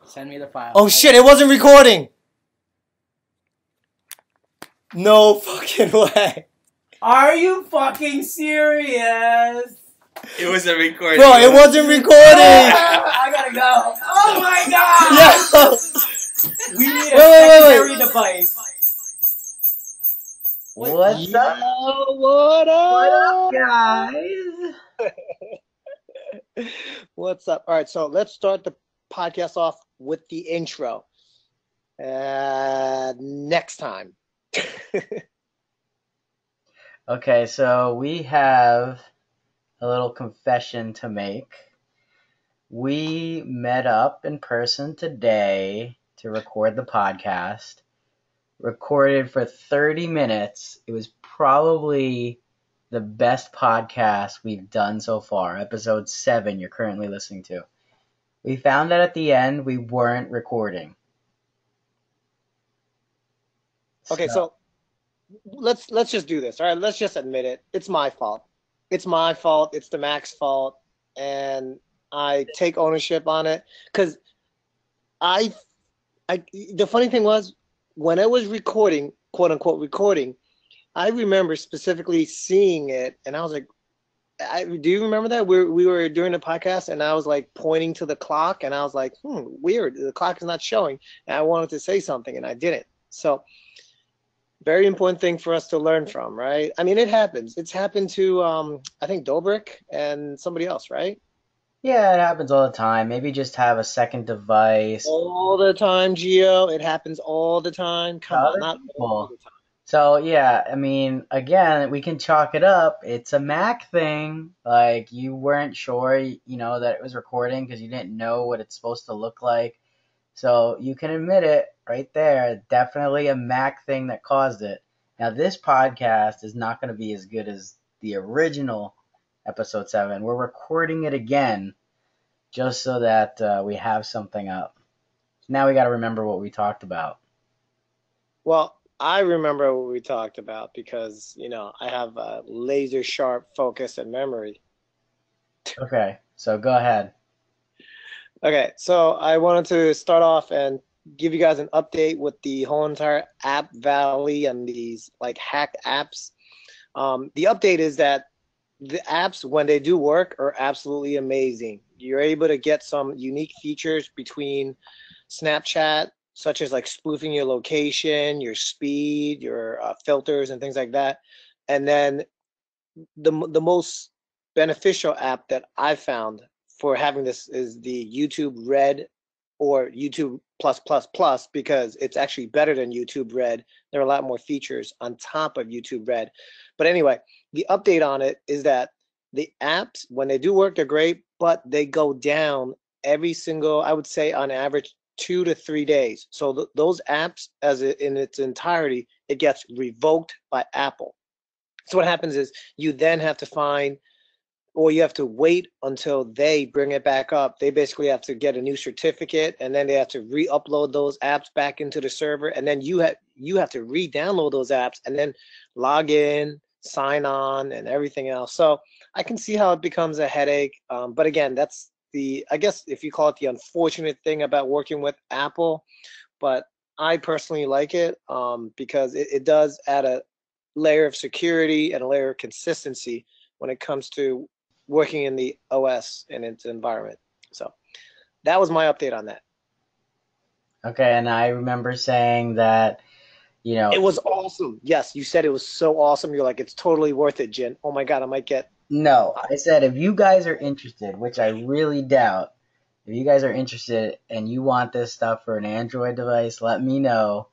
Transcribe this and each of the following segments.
Send me the file. Oh shit! It wasn't recording. No fucking way. Are you fucking serious? It wasn't recording. Bro, it wasn't recording. I gotta go. Oh my god! Yo. We need a secondary device. What's up? What What up? up, guys? What's up? All right, so let's start the podcast off with the intro. Next time. Okay, so we have a little confession to make. We met up in person today to record the podcast. Recorded for 30 minutes. It was probably the best podcast we've done so far. Episode 7 you're currently listening to. We found that at the end we weren't recording. Okay, so let's just do this. All right, let's just admit it. It's my fault. It's my fault. It's the Mac's fault, and I take ownership on it because the funny thing was when I was recording, quote unquote recording, I remember specifically seeing it, and I was like, do you remember that we were doing the podcast, and I was like pointing to the clock, and I was like, weird, the clock is not showing, and I wanted to say something, and I didn't. So very important thing for us to learn from, right? I mean, it happens. It's happened to I think Dobrik and somebody else, right? Yeah, it happens all the time. Maybe just have a second device. All the time, Gio. It happens all the time. Come on, not all the time. So, yeah, I mean, again, we can chalk it up. It's a Mac thing. Like, you weren't sure, that it was recording because you didn't know what it's supposed to look like. So, you can admit it right there. Definitely a Mac thing that caused it. Now, this podcast is not going to be as good as the original episode 7. We're recording it again just so that we have something up. Now we got to remember what we talked about. Well, I remember what we talked about because, I have a laser sharp focus and memory. Okay, so go ahead. Okay, so I wanted to start off and give you guys an update with the whole entire app valley and these like hacked apps. The update is that the apps, when they do work, are absolutely amazing. You're able to get some unique features between Snapchat, such as like spoofing your location, your speed, your filters, and things like that. And then the most beneficial app that I've found for having this is the YouTube Red or YouTube Plus Plus Plus, because it's actually better than YouTube Red. There are a lot more features on top of YouTube Red. But anyway, the update on it is that the apps, when they do work, they're great, but they go down every single, I would say on average, 2 to 3 days. So those apps, in its entirety, it gets revoked by Apple. So what happens is you then have to find, or you have to wait until they bring it back up. They basically have to get a new certificate, and then they have to re-upload those apps back into the server, and then you have to re-download those apps and then log in, sign on, and everything else. So I can see how it becomes a headache. But again, that's I guess if you call it the unfortunate thing about working with Apple. But I personally like it because it does add a layer of security and a layer of consistency when it comes to working in the OS and its environment. So that was my update on that. Okay, and I remember saying that, it was awesome. Yes, you said it was so awesome. You're like, it's totally worth it, Jin. Oh my God, I might get. No, I said if you guys are interested, which I really doubt, if you guys are interested and you want this stuff for an Android device, let me know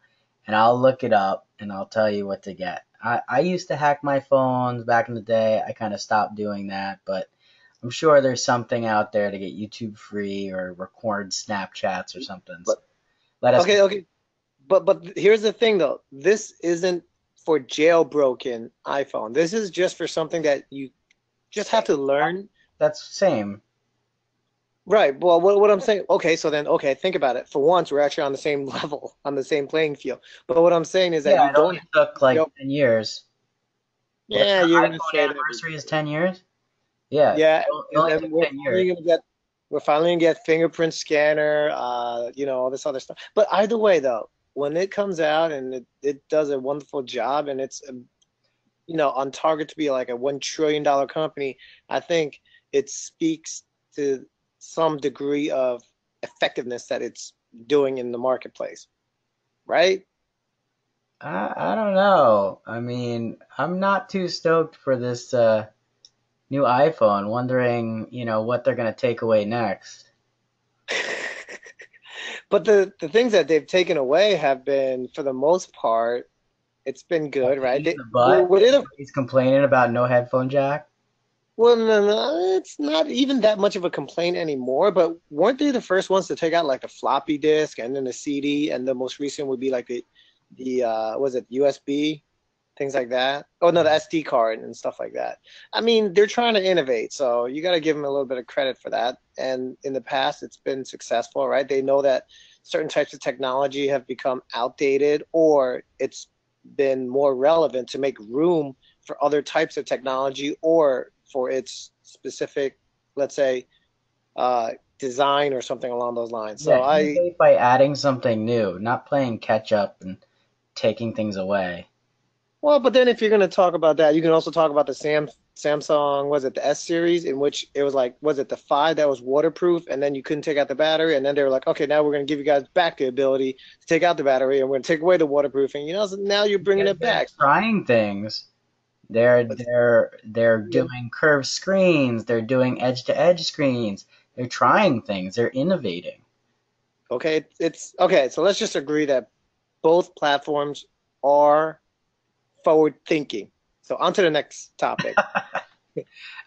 and I'll look it up and I'll tell you what to get. I used to hack my phones back in the day. I kind of stopped doing that, but I'm sure there's something out there to get YouTube free or record Snapchats or something. So let us know. Okay. But here's the thing though. This isn't for jailbroken iPhone. This is just for something that you just have to learn. That's same. Right. Well, what I'm saying, okay, think about it. For once, we're actually on the same level, on the same playing field. But what I'm saying is that it only took like 10 years. Yeah, you're going to iPhone say anniversary is 10 years? Yeah. Yeah, It only took 10 years. We're finally gonna get fingerprint scanner, all this other stuff. But either way, though, when it comes out and it does a wonderful job and it's on target to be like a $1 trillion company, I think it speaks to some degree of effectiveness that it's doing in the marketplace, right? I don't know. I mean, I'm not too stoked for this new iPhone, wondering, what they're going to take away next. But the things that they've taken away have been, for the most part, it's been good, right? In the butt, he's complaining about no headphone jack. Well, no, it's not even that much of a complaint anymore. But weren't they the first ones to take out like the floppy disk and then the CD, and the most recent would be like the was it USB, things like that? Oh no, the SD card and stuff like that. I mean, they're trying to innovate, so you got to give them a little bit of credit for that. And in the past, it's been successful, right? They know that certain types of technology have become outdated, or it's been more relevant to make room for other types of technology or for its specific, let's say, design or something along those lines. So Yeah, innovate by adding something new, not playing catch up and taking things away. Well, but then if you're going to talk about that, you can also talk about the Samsung, was it the S series, in which it was like, was it the 5 that was waterproof, and then you couldn't take out the battery, and then they were like, okay, now we're going to give you guys back the ability to take out the battery, and we're going to take away the waterproofing. So now you're bringing it back. Trying things. They're doing curved screens. They're doing edge-to-edge screens. They're trying things. They're innovating. Okay, it's okay. So let's just agree that both platforms are forward thinking. So on to the next topic.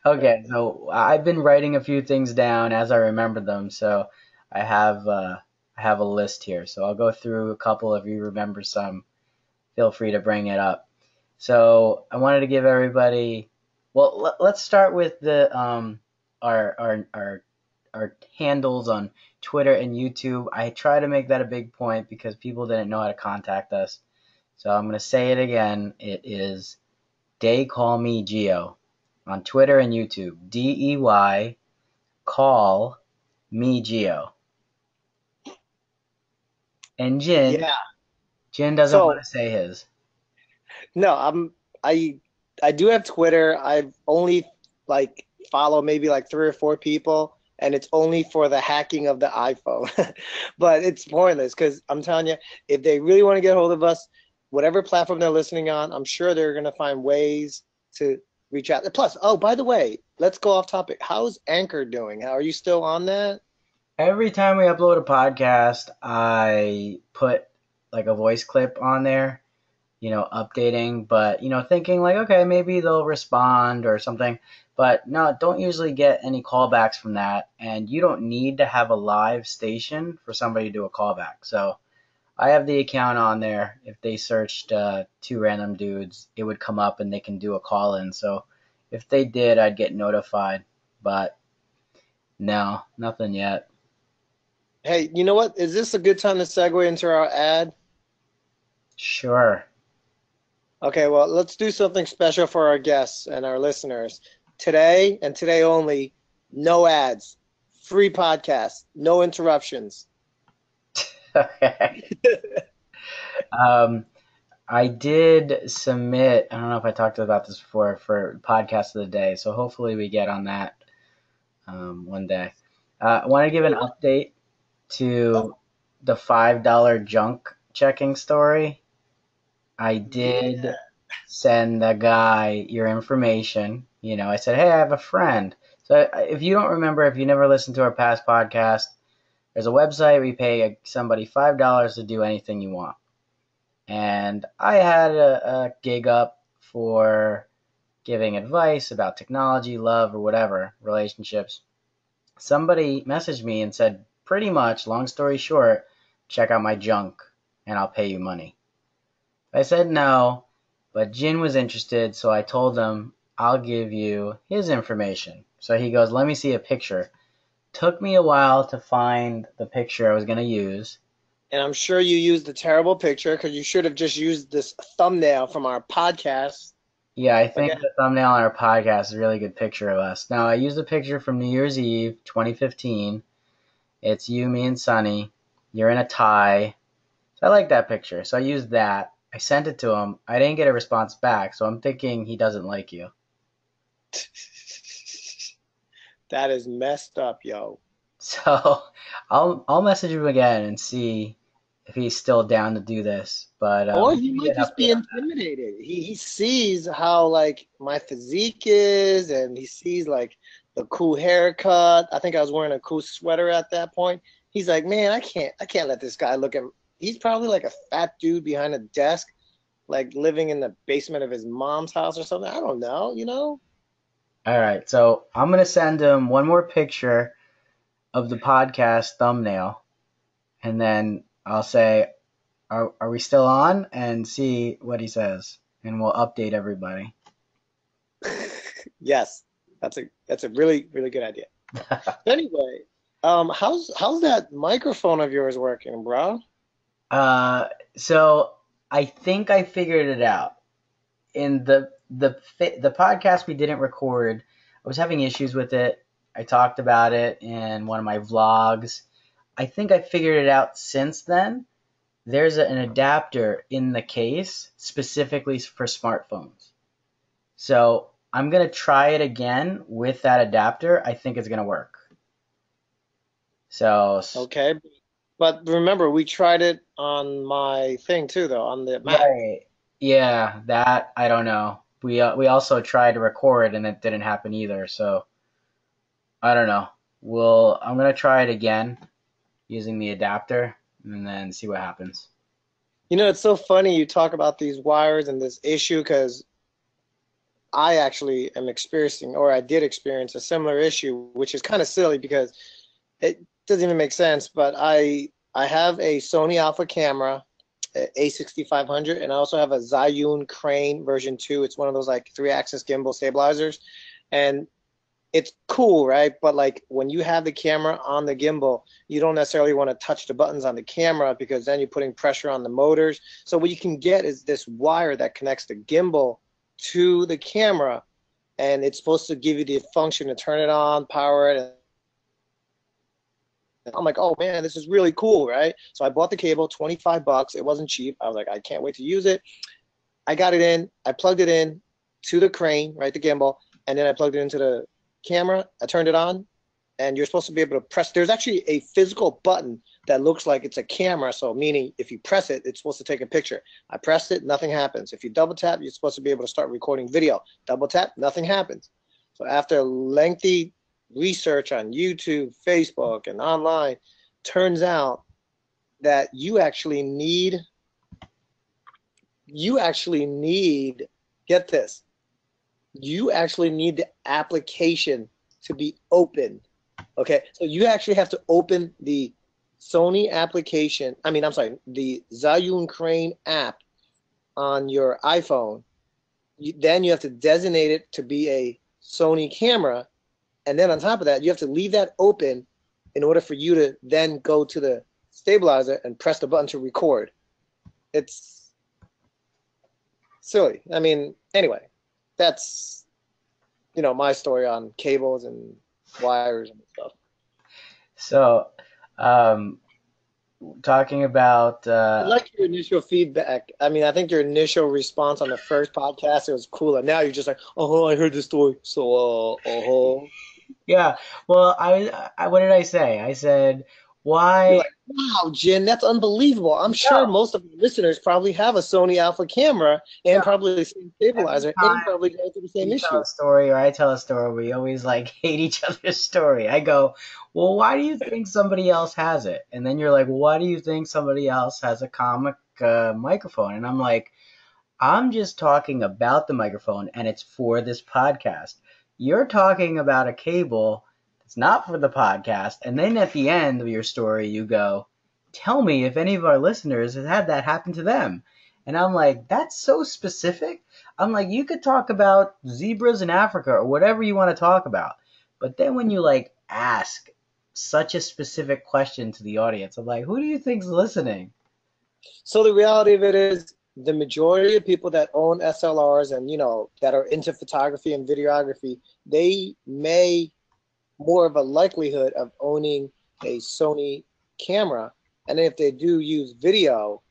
Okay, so I've been writing a few things down as I remember them. So I have a list here. So I'll go through a couple. If you remember some, feel free to bring it up. So I wanted to give everybody. Well, let's start with the our handles on Twitter and YouTube. I try to make that a big point because people didn't know how to contact us. So I'm going to say it again. It is Dey Call Me Geo on Twitter and YouTube. DEY Call Me Geo. And Jin doesn't want to say his. No, I do have Twitter. I've only follow maybe like 3 or 4 people, and it's only for the hacking of the iPhone. But it's pointless because I'm telling you, if they really want to get a hold of us, whatever platform they're listening on, I'm sure they're going to find ways to reach out. Plus, oh, by the way, let's go off topic. How's Anchor doing? Are you still on that? Every time we upload a podcast, I put like a voice clip on there, updating, but, thinking like, okay, maybe they'll respond or something. But no, don't usually get any callbacks from that. And you don't need to have a live station for somebody to do a callback. So I have the account on there. If they searched 2 random dudes, it would come up and they can do a call in. So if they did, I'd get notified. But no, nothing yet. Hey, you know what? Is this a good time to segue into our ad? Sure. Okay, well, let's do something special for our guests and our listeners. Today and today only, no ads, free podcast, no interruptions. Okay. I did submit, I don't know if I talked about this before, for podcast of the day, so hopefully we get on that one day. I want to give an update to the $5 junk checking story. I did send the guy your information. I said, hey, I have a friend. So if you don't remember, if you never listened to our past podcast, there's a website. We pay somebody $5 to do anything you want. And I had a gig up for giving advice about technology, love, or whatever, relationships. Somebody messaged me and said, pretty much, long story short, check out my junk and I'll pay you money. I said no, but Jin was interested, so I told him I'll give you his information. So he goes, let me see a picture. Took me a while to find the picture I was going to use. And I'm sure you used a terrible picture because you should have just used this thumbnail from our podcast. Yeah, I think Okay. the thumbnail on our podcast is a really good picture of us. Now, I used a picture from New Year's Eve, 2015. It's you, me, and Sunny. You're in a tie. So I like that picture. So I used that. I sent it to him. I didn't get a response back, so I'm thinking he doesn't like you. That is messed up, yo. So I'll message him again and see if he's still down to do this. But Or I'll he give you might an just update be on intimidated. He sees how like my physique is, and he sees like the cool haircut. I think I was wearing a cool sweater at that point. He's like, man, I can't let this guy look at. He's probably like a fat dude behind a desk, like living in the basement of his mom's house or something. I don't know, you know? that. All right, so I'm gonna send him one more picture of the podcast thumbnail, and then I'll say, "Are we still on?" and see what he says, and we'll update everybody. Yes, that's a really really good idea. Anyway, how's that microphone of yours working, bro? uh, so I think I figured it out. In the podcast we didn't record, I was having issues with it. I talked about it in one of my vlogs. I think I figured it out since then. There's an adapter in the case specifically for smartphones. So I'm gonna try it again with that adapter. I think it's gonna work. So Okay, but remember, we tried it on my thing too, though, on the Mac. right, yeah, that I don't know. We also tried to record and it didn't happen either. So I don't know. I'm gonna try it again using the adapter and then see what happens. You know, it's so funny you talk about these wires and this issue because I actually am experiencing, or I did experience a similar issue, which is kind of silly because it doesn't even make sense. But I have a Sony Alpha camera, A6500, and I also have a Zhiyun Crane version 2. It's one of those like three-axis gimbal stabilizers, and it's cool, right? But like when you have the camera on the gimbal, you don't necessarily want to touch the buttons on the camera because then you're putting pressure on the motors. So what you can get is this wire that connects the gimbal to the camera, and it's supposed to give you the function to turn it on, power it. And I'm like, oh man, this is really cool, right? So I bought the cable, $25. It wasn't cheap. I was like, I can't wait to use it. I got it in, I plugged it in to the crane, right, the gimbal, and then I plugged it into the camera. I turned it on, and you're supposed to be able to press. There's actually a physical button that looks like it's a camera, so meaning if you press it, it's supposed to take a picture. I pressed it, nothing happens. If you double tap, you're supposed to be able to start recording video. Double tap, nothing happens. So after lengthy research on YouTube, Facebook, and online, turns out that you actually need, get this, you actually need the application to be open. Okay, so you actually have to open the Sony application. I'm sorry, the Zhiyun Crane app on your iPhone. Then you have to designate it to be a Sony camera, and then on top of that, you have to leave that open in order for you to then go to the stabilizer and press the button to record. It's silly. Anyway, that's my story on cables and wires and stuff. So, um, talking about I like your initial feedback. I think your initial response on the first podcast, it was cool. And now you're just like, oh, I heard the story. So, yeah. Well, I what did I say? I said you're why? like, wow, Jen, that's unbelievable. I'm sure No, most of the listeners probably have a Sony Alpha camera and no. probably the same Every stabilizer and time probably go through the same you tell issue. a story or I tell a story, we always like hate each other's story. I go, well, why do you think somebody else has it? And then you're like, well, why do you think somebody else has a comic microphone? And I'm like, I'm just talking about the microphone and it's for this podcast. You're talking about a cable that's not for the podcast. And then at the end of your story, you go, tell me if any of our listeners has had that happen to them. And I'm like, that's so specific. I'm like, you could talk about zebras in Africa or whatever you want to talk about. But then when you like ask such a specific question to the audience, I'm like, who do you think's listening? So the reality of it is the majority of people that own SLRs and, that are into photography and videography, they may more of a likelihood of owning a Sony camera. And if they do use video,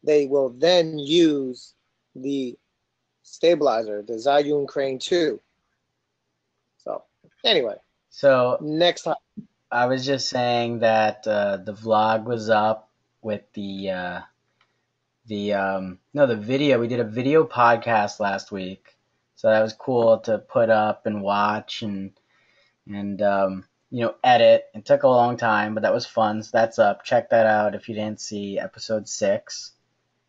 they will then use the stabilizer, the Zhiyun Crane 2. So anyway, So next time. I was just saying that the vlog was up with the video. We did a video podcast last week, so that was cool to put up and watch and edit. It took a long time, but that was fun. So that's up. Check that out if you didn't see episode 6.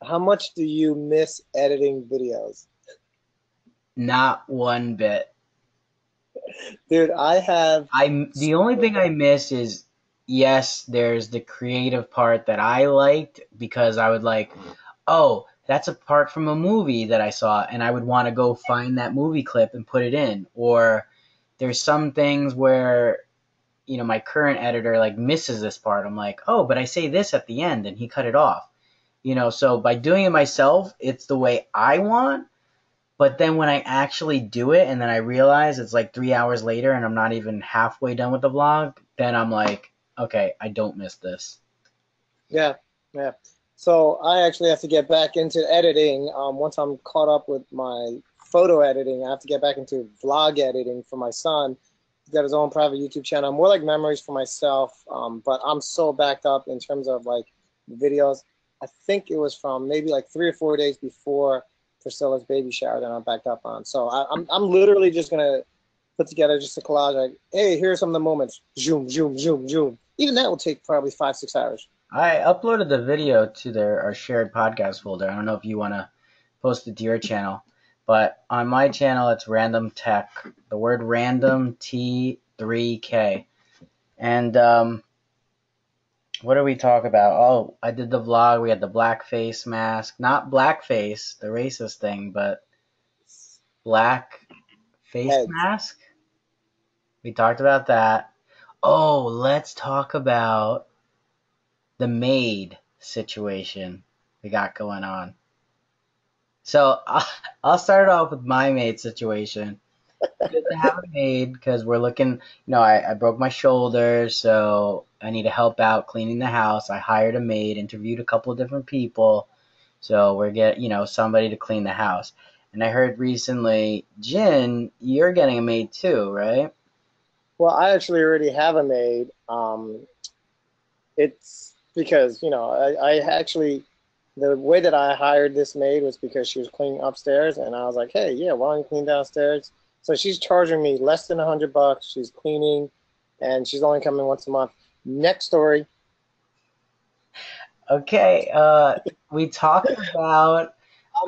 How much do you miss editing videos? Not one bit. Dude, the only thing I miss is, yes, there's the creative part that I liked, because I would like, oh, that's a part from a movie that I saw, and I would want to go find that movie clip and put it in. Or there's some things where, my current editor like misses this part. I'm like, oh, but I say this at the end, and he cut it off. So by doing it myself, it's the way I want. But then when I actually do it and then I realize it's like 3 hours later and I'm not even halfway done with the vlog, then I'm like, okay, I don't miss this. Yeah. So I actually have to get back into editing. Once I'm caught up with my photo editing, I have to get back into vlog editing for my son. He's got his own private YouTube channel. More like memories for myself, but I'm so backed up in terms of like videos. I think it was from maybe like 3 or 4 days before Priscilla's baby shower that I'm backed up on. So I'm literally just gonna put together just a collage like, hey, here's some of the moments. Zoom, zoom, zoom, zoom. Even that will take probably 5-6 hours. I uploaded the video to our shared podcast folder. I don't know if you want to post it to your channel, but on my channel it's Random Tech. The word random T3K. And what did we talk about? Oh, I did the vlog. We had the blackface mask. Not blackface, the racist thing, but black face mask. We talked about that. Oh, let's talk about the maid situation we got going on. So I'll start off with my maid situation. Good to have a maid because we're looking, I broke my shoulder, so I need to help out cleaning the house. I hired a maid, interviewed a couple of different people, so we're getting, somebody to clean the house. And I heard recently, Jin, you're getting a maid too, right? Well, I actually already have a maid. It's because, I actually, the way that I hired this maid was because she was cleaning upstairs, and I was like, hey, yeah, why don't you clean downstairs? So she's charging me less than $100. She's cleaning, and she's only coming once a month. Next story. Okay, we talked about...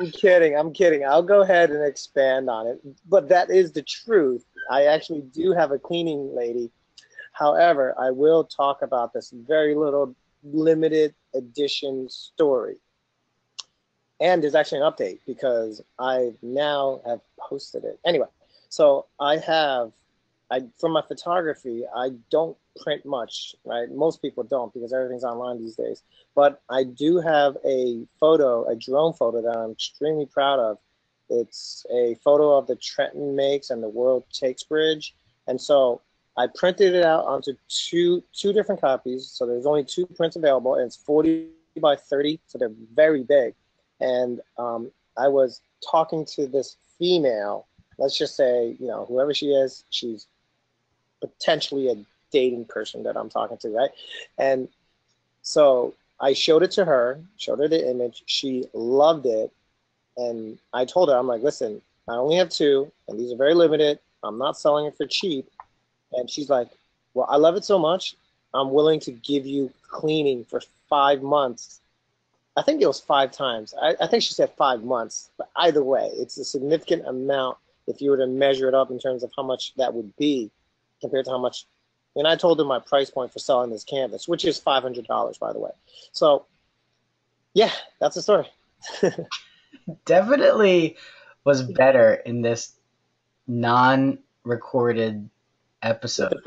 I'm kidding. I'll go ahead and expand on it. But that is the truth. I actually do have a cleaning lady. However, I will talk about this very little limited edition story. And there's actually an update because I now have posted it. Anyway, so from my photography, I don't print much, right? Most people don't because everything's online these days. But I do have a drone photo that I'm extremely proud of. It's a photo of the Trenton Makes and the World Takes Bridge. And so I printed it out onto two different copies. So there's only 2 prints available, and it's 40 by 30, so they're very big. And I was talking to this female, let's just say, whoever she is, she's potentially a dating person that I'm talking to, right? And so I showed it to her, showed her the image. She loved it. And I told her, I'm like, listen, I only have 2, and these are very limited. I'm not selling it for cheap. And she's like, well, I love it so much, I'm willing to give you cleaning for 5 months. I think it was 5 times. I think she said 5 months. But either way, it's a significant amount if you were to measure it up in terms of how much that would be compared to how much. And I told her my price point for selling this canvas, which is $500, by the way. So, yeah, that's the story. Definitely was better in this non-recorded episode. The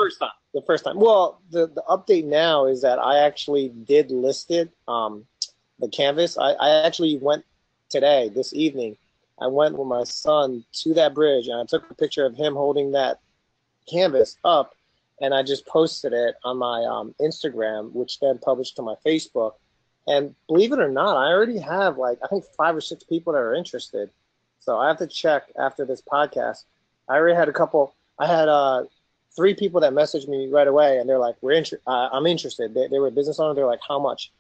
first time. Well, the update now is that I actually did list it, the canvas. I actually went today, this evening, I went with my son to that bridge and I took a picture of him holding that canvas up, and I just posted it on my Instagram, which then published to my Facebook. And believe it or not, I already have like I think 5 or 6 people that are interested. So I have to check after this podcast. I already had a couple. I had 3 people that messaged me right away, and they're like, I'm interested." They were a business owner. They're like, "How much?"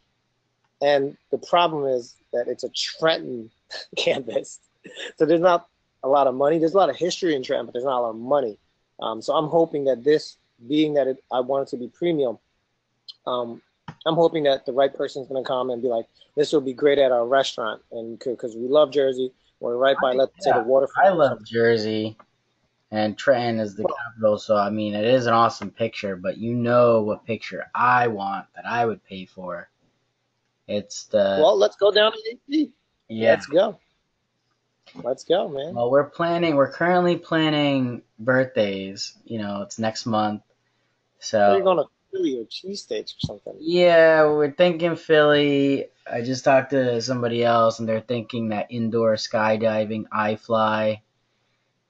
And the problem is that it's a Trenton canvas, so there's not a lot of money. There's a lot of history in Trenton, but there's not a lot of money. So I'm hoping that this, being that I want it to be premium, I'm hoping that the right person's going to come and be like, this will be great at our restaurant, and because we love Jersey, we're right by, let's say, the waterfront. I love Jersey, and Trenton is the capital, so I mean, it is an awesome picture, but you know what picture I want that I would pay for. It's the... Well, let's go down to AP. Yeah. Let's go. Let's go, man. Well, we're currently planning birthdays. You know, it's next month. So you're going to Philly or cheesesteaks or something. Yeah, we're thinking Philly. I just talked to somebody else, and they're thinking that indoor skydiving, iFly.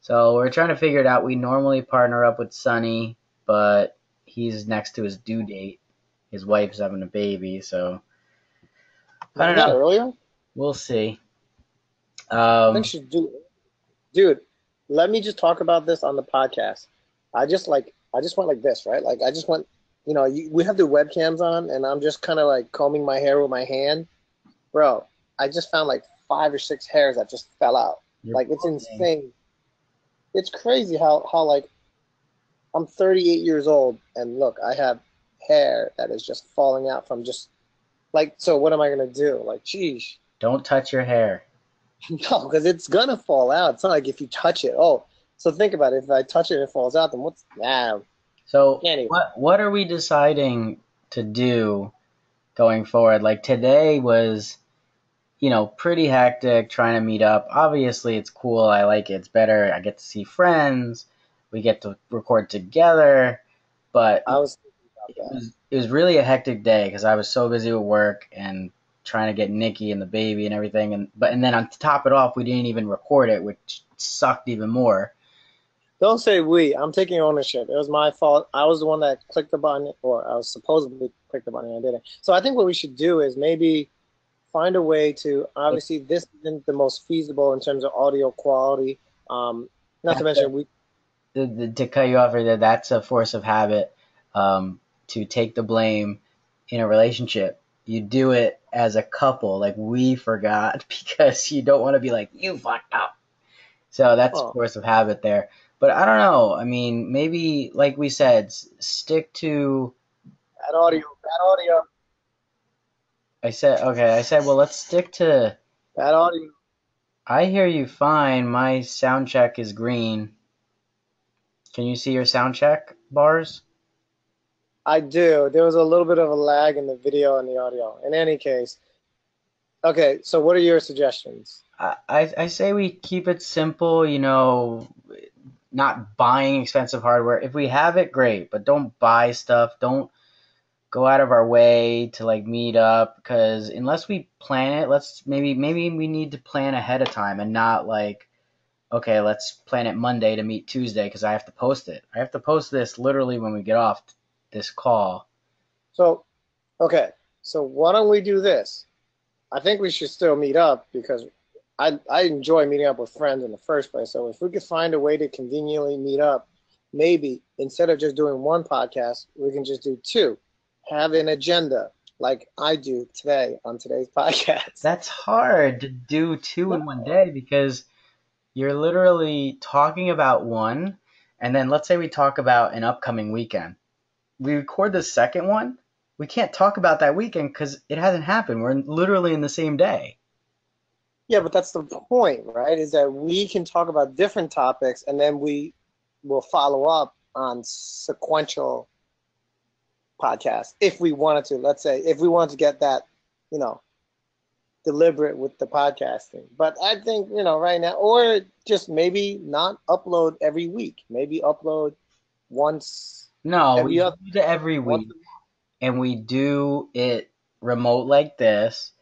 So we're trying to figure it out. We normally partner up with Sonny, but he's next to his due date. His wife's having a baby, so I don't know. Earlier? We'll see. I think she do. Dude, let me just talk about this on the podcast. I just went like this, right? Like I just went, we have the webcams on, and I'm just kind of like combing my hair with my hand. Bro, I just found like 5 or 6 hairs that just fell out. Like it's insane. It's crazy how like I'm 38 years old, and look, I have hair that is just falling out from just like, so what am I going to do? Like, geez. Don't touch your hair. No, because it's going to fall out. It's not like if you touch it. Oh, so think about it. If I touch it and it falls out, then what's that? So anyway. What are we deciding to do going forward? Like today was, pretty hectic trying to meet up. Obviously, it's cool. I like it. It's better. I get to see friends. We get to record together. But it was really a hectic day because I was so busy with work and trying to get Nikki and the baby and everything. And then on top it off, we didn't even record it, which sucked even more. Don't say we. I'm taking ownership. It was my fault. I was the one that clicked the button, or I was supposedly clicked the button and I didn't. So I think what we should do is maybe find a way to, obviously this isn't the most feasible in terms of audio quality. Not to mention to cut you off right there, that's a force of habit, to take the blame in a relationship. You do it as a couple, like we forgot, because you don't want to be like, you fucked up. So that's a force of habit there. But I don't know. I mean, maybe, like we said, stick to... Bad audio. I said, well, let's stick to... Bad audio. I hear you fine. My sound check is green. Can you see your sound check bars? I do. There was a little bit of a lag in the video and the audio. In any case, okay, so what are your suggestions? I say we keep it simple, not buying expensive hardware. If we have it, great, but don't buy stuff. Don't go out of our way to like meet up, because unless we plan it, maybe we need to plan ahead of time and not like, okay, let's plan it Monday to meet Tuesday because I have to post it. I have to post this literally when we get off this call. So, okay, so why don't we do this? I think we should still meet up because I enjoy meeting up with friends in the first place. So if we could find a way to conveniently meet up, maybe instead of just doing one podcast, we can just do 2. Have an agenda like I do today on today's podcast. That's hard to do 2 in one day because you're literally talking about one, and then let's say we talk about an upcoming weekend. We record the second one, we can't talk about that weekend because it hasn't happened. We're literally in the same day. Yeah, but that's the point, right? Is that we can talk about different topics, and then we will follow up on sequential podcasts if we wanted to. Let's say if we wanted to get that, deliberate with the podcasting. But I think, right now, or just maybe not upload every week. Maybe upload once. No, we do it every week, and we do it remote like this.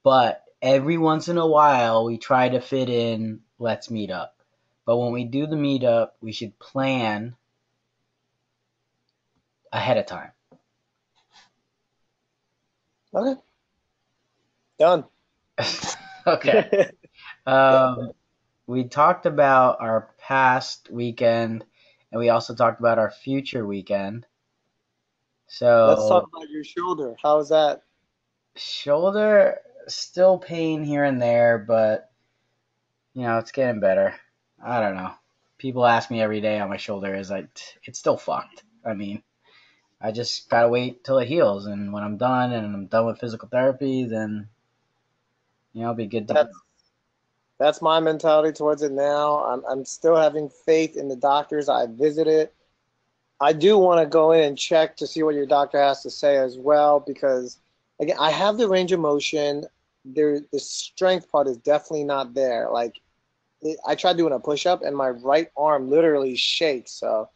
But every once in a while we try to fit in let's meet up. But when we do the meetup, we should plan ahead of time. Okay, done. Okay. We talked about our past weekend and we also talked about our future weekend. Let's talk So, about your shoulder. How's that? shoulder still pain here and there, but it's getting better. I don't know. People ask me every day how my shoulder is. It's still fucked. I mean, I just gotta wait till it heals, and when I'm done and I'm done with physical therapy, then I'll be good to go. That's my mentality towards it now. I'm still having faith in the doctors I visited. I do want to go in and check to see what your doctor has to say as well, because again, I have the range of motion. The strength part is definitely not there. Like I tried doing a push-up and my right arm literally shakes. So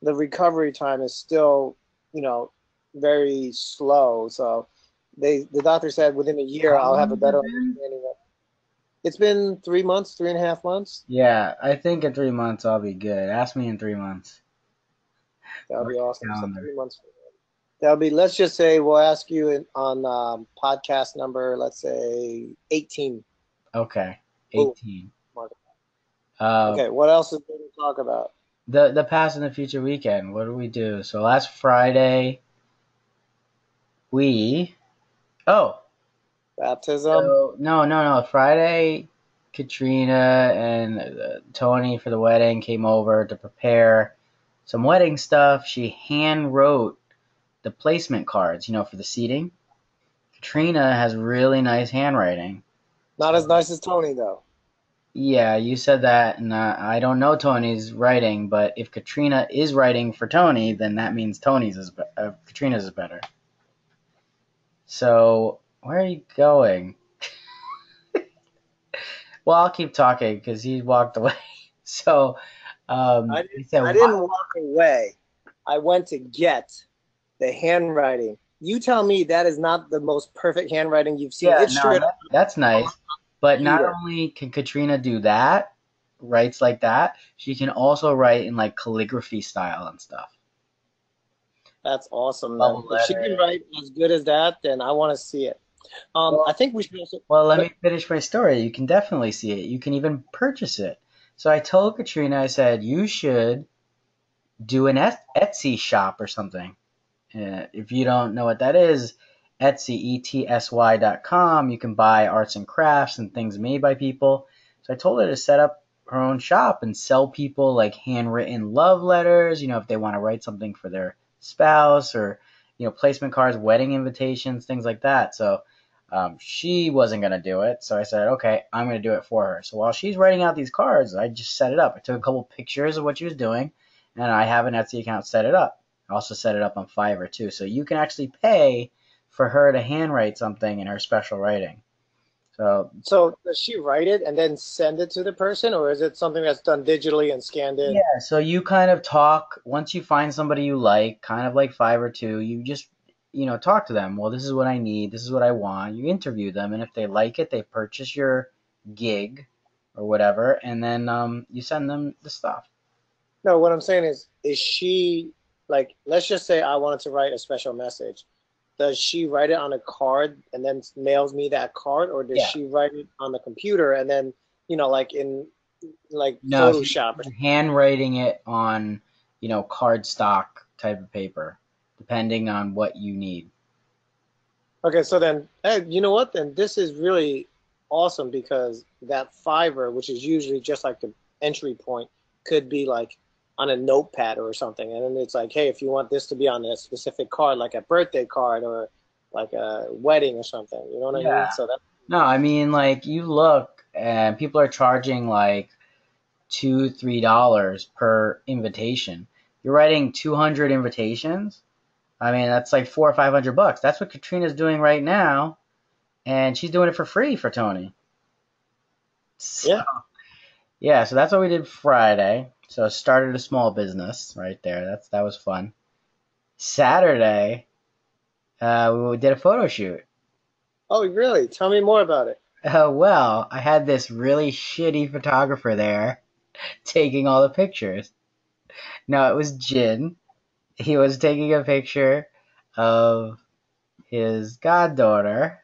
the recovery time is still, very slow. So the doctor said within a year How I'll have long a has it better been? understanding of. It's been 3 months, 3.5 months. Yeah, I think in 3 months I'll be good. Ask me in 3 months. That'll Mark be the awesome. So calendar. 3 months. That'll be. Let's just say we'll ask you on podcast number. Let's say 18. Okay, Boom. 18. Mark it. Uh, Okay. What else is there to talk about? the past and the future weekend. What do we do? So last Friday we. Oh, Baptism. so no. Friday, Katrina and Tony for the wedding came over to prepare some wedding stuff. She hand wrote the placement cards, for the seating. Katrina has really nice handwriting. Not as So nice as Tony though. yeah, you said that, and I don't know Tony's writing, but if Katrina is writing for Tony, then that means Katrina's is better. So where are you going? Well, I'll keep talking because he walked away. So I he didn't. said, I "What?" didn't walk away. I went to get the handwriting. You tell me that is not the most perfect handwriting you've seen. Yeah, It's no, straight up that's on nice. the But not computer. only can Katrina do that, writes like that, she can also write in like calligraphy style and stuff. That's awesome, Bubble man. If she can letter. write as good as that, then I want to see it. I Well, think we should also. well, let But me finish my story. You can definitely see it. You can even purchase it. So I told Katrina, I said, you should do an Etsy shop or something. If you don't know what that is, Etsy, ETSY.com, you can buy arts and crafts and things made by people. So I told her to set up her own shop and sell people like handwritten love letters, if they want to write something for their spouse or, placement cards, wedding invitations, things like that. So she wasn't going to do it. So I said, okay, I'm going to do it for her. So while she's writing out these cards, I just set it up. I took a couple pictures of what she was doing and I have an Etsy account set it up. I also set it up on Fiverr too. So you can actually pay for her to handwrite something in her special writing. So so does she write it and then send it to the person, or is it something that's done digitally and scanned in? yeah, so you kind of talk once you find somebody you like, kind of like Fiverr too, you just talk to them. Well, this is what I need, this is what I want. You interview them, and if they like it, they purchase your gig or whatever, and then you send them the stuff. No, what I'm saying is she like? Let's just say I wanted to write a special message. Does she write it on a card and then mails me that card, or does Yeah. she write it on the computer and then like in like No, she's Photoshop? handwriting it on, cardstock type of paper, depending on what you need. Okay, so then, hey, you know what? Then this is really awesome because that Fiverr, which is usually just like the entry point, could be like on a notepad or something. And then it's like, hey, if you want this to be on a specific card, like a birthday card or like a wedding or something, you know what I Yeah. mean? So that, No, I mean, like, you look and people are charging like $2, $3 per invitation. You're writing 200 invitations. I mean, that's like $400 or $500. That's what Katrina's doing right now, and she's doing it for free for Tony. So, yeah. yeah, so that's what we did Friday. So started a small business right there. That was fun. Saturday, we did a photo shoot. Oh, really? Tell me more about it. Well, I had this really shitty photographer there taking all the pictures. No, it was Jin. He was taking a picture of his goddaughter,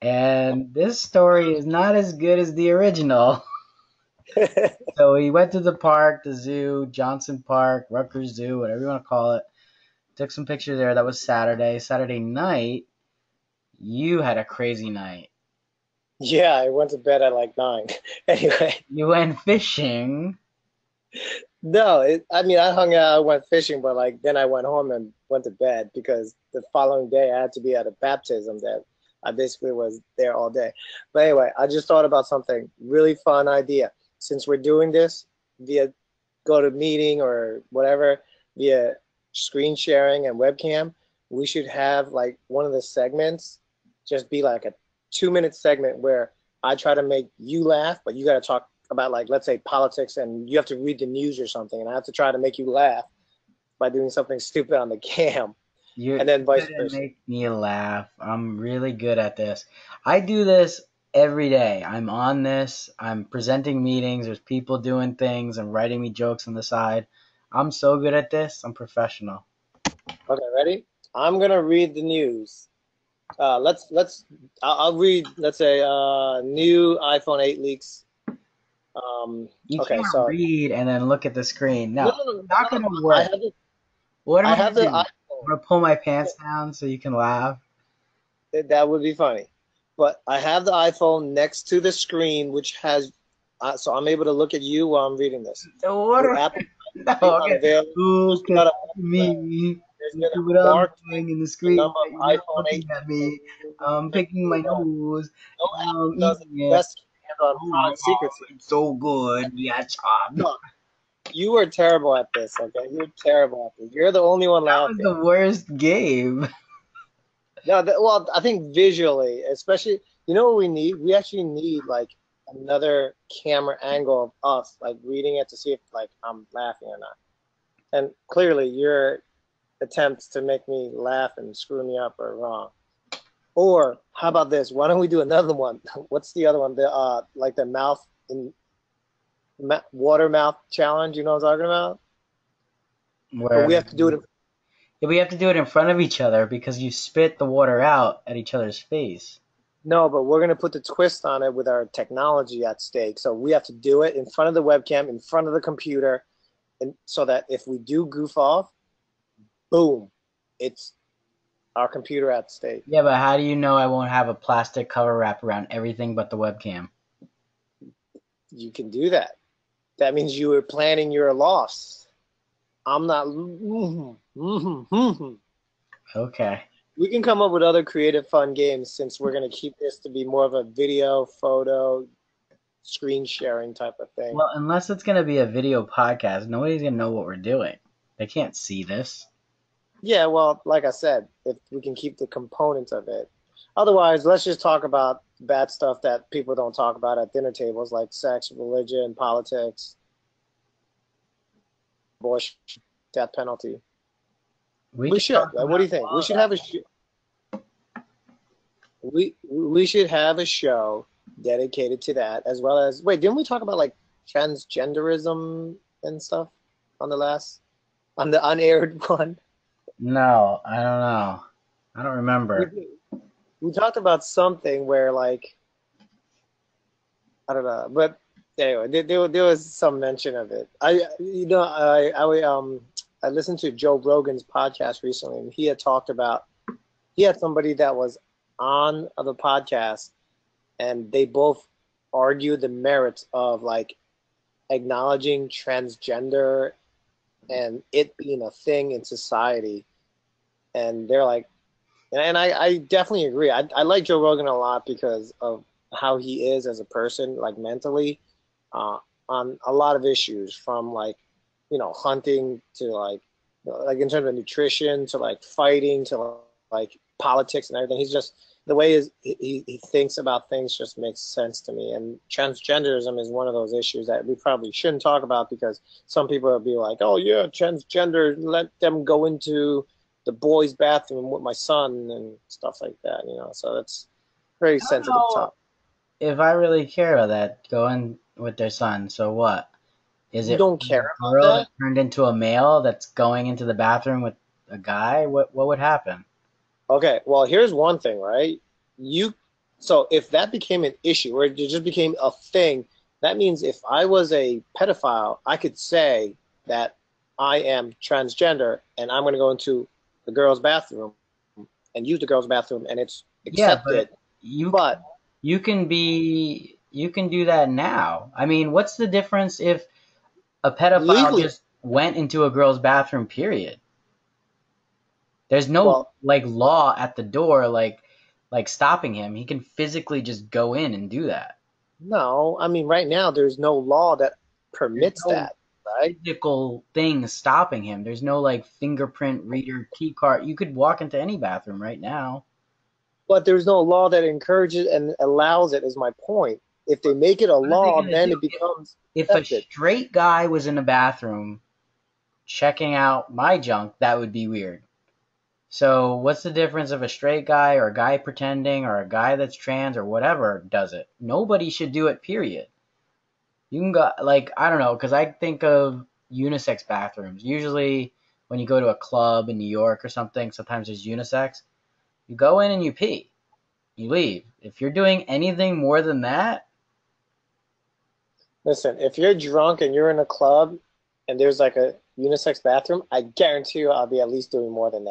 and this story is not as good as the original. So he went to the park, the zoo, Johnson Park, Rutgers Zoo, whatever you want to call it. Took some pictures there. That was Saturday. Saturday night, you had a crazy night. Yeah, I went to bed at like 9. Anyway, You went fishing. no, I mean, I hung out, I went fishing, but like then I went home and went to bed because the following day I had to be at a baptism that I basically was there all day. But anyway, I just thought about something really fun idea. Since we're doing this via go to meeting or whatever via screen sharing and webcam, we should have like one of the segments just be like a 2-minute segment where I try to make you laugh, but you got to talk about like, let's say politics, and you have to read the news or something, and I have to try to make you laugh by doing something stupid on the cam, and then vice Couldn't versa. make me laugh. I'm really good at this. I do this every day. I'm on this. I'm presenting meetings. There's people doing things and writing me jokes on the side. I'm so good at this. I'm professional. Okay, ready? I'm gonna read the news. I'll read. Let's say new iPhone 8 leaks. You Okay, can't so read and then look at the screen. no, No, no, no, it's not no, gonna no. work. What am I I have gonna the do? iPhone. I'm gonna pull my pants down so you can laugh. That would be funny. But I have the iPhone next to the screen, which has, so I'm able to look at you while I'm reading this. So what? The Apple No, TV okay. unveiled just Okay, got a me. there's You been see a what I'm marked doing in the the screen number that of you're not iPhone looking 8 at me. I'm just picking so my you know. nose No and I'm Apple does it eating it. best handle on Oh, product secrecy. it's so good. Yeah, chop. That Look, you are terrible at this, okay? You're terrible at this. You're the only one was laughing. the worst game. No, well, I think visually, especially, you know what we need? We actually need like another camera angle of us, like reading it to see if like I'm laughing or not. And clearly, your attempts to make me laugh and screw me up are wrong. Or how about this? Why don't we do another one? What's the other one? The like the mouth in water mouth challenge. You know what I'm talking about? But we Where have to do it. yeah, we have to do it in front of each other because you spit the water out at each other's face. No, but we're gonna put the twist on it with our technology at stake. So we have to do it in front of the webcam, in front of the computer, and so that if we do goof off, boom, it's our computer at stake. Yeah, but how do you know I won't have a plastic cover wrap around everything but the webcam? You can do that. That means you were planning your loss. I'm not. Okay. We can come up with other creative, fun games since we're going to keep this to be more of a video, photo, screen sharing type of thing. Well, unless it's going to be a video podcast, nobody's going to know what we're doing. They can't see this. Yeah, well, like I said, if we can keep the components of it. Otherwise, let's just talk about bad stuff that people don't talk about at dinner tables, like sex, religion, politics, abortion, death penalty. We should. talk What do you think? We should have a we should have a show dedicated to that, as well as wait, didn't we talk about like transgenderism and stuff on the unaired one? No, I don't know. I don't remember. We talked about something where like I don't know, but anyway, there was some mention of it. I listened to Joe Rogan's podcast recently, and he had somebody that was on the podcast, and they both argued the merits of like acknowledging transgender and it being a thing in society. And they're like, and I definitely agree. I like Joe Rogan a lot because of how he is as a person, like mentally, on a lot of issues, from like, hunting to like in terms of nutrition to like fighting to like politics and everything. He's just the way he thinks about things just makes sense to me. And transgenderism is one of those issues that we probably shouldn't talk about because some people will be like, oh yeah, transgender, let them go into the boys' bathroom with my son and stuff like that. So that's very I don't sensitive know. topic. if I really care about that, going with their son, so what? Is You it don't a care about girl that? that turned into a male that's going into the bathroom with a guy? What would happen? Okay, well, here's one thing, right? You, so if that became an issue or it just became a thing, that means if I was a pedophile, I could say that I am transgender and I'm going to go into the girls' bathroom and use the girls' bathroom and it's Yeah, accepted. but you But you can do that now. I mean, what's the difference if a pedophile legally, just went into a girl's bathroom, period? There's no well, like law at the door like stopping him. He can physically just go in and do that. no, I mean, right now there's no law that There's permits no that, right? physical thing stopping him. There's no like fingerprint reader key card. You could walk into any bathroom right now. But there's no law that encourages and allows it, is my point. If they make it a What are they law, gonna then do? it becomes If a accepted. straight guy was in a bathroom checking out my junk, that would be weird. So what's the difference if a straight guy or a guy pretending or a guy that's trans or whatever does it? Nobody should do it, period. You can go like I don't know, because I think of unisex bathrooms. Usually when you go to a club in New York or something, sometimes there's unisex. You go in and you pee. You leave. If you're doing anything more than that, Listen, if you're drunk and you're in a club and there's like a unisex bathroom, I guarantee you I'll be at least doing more than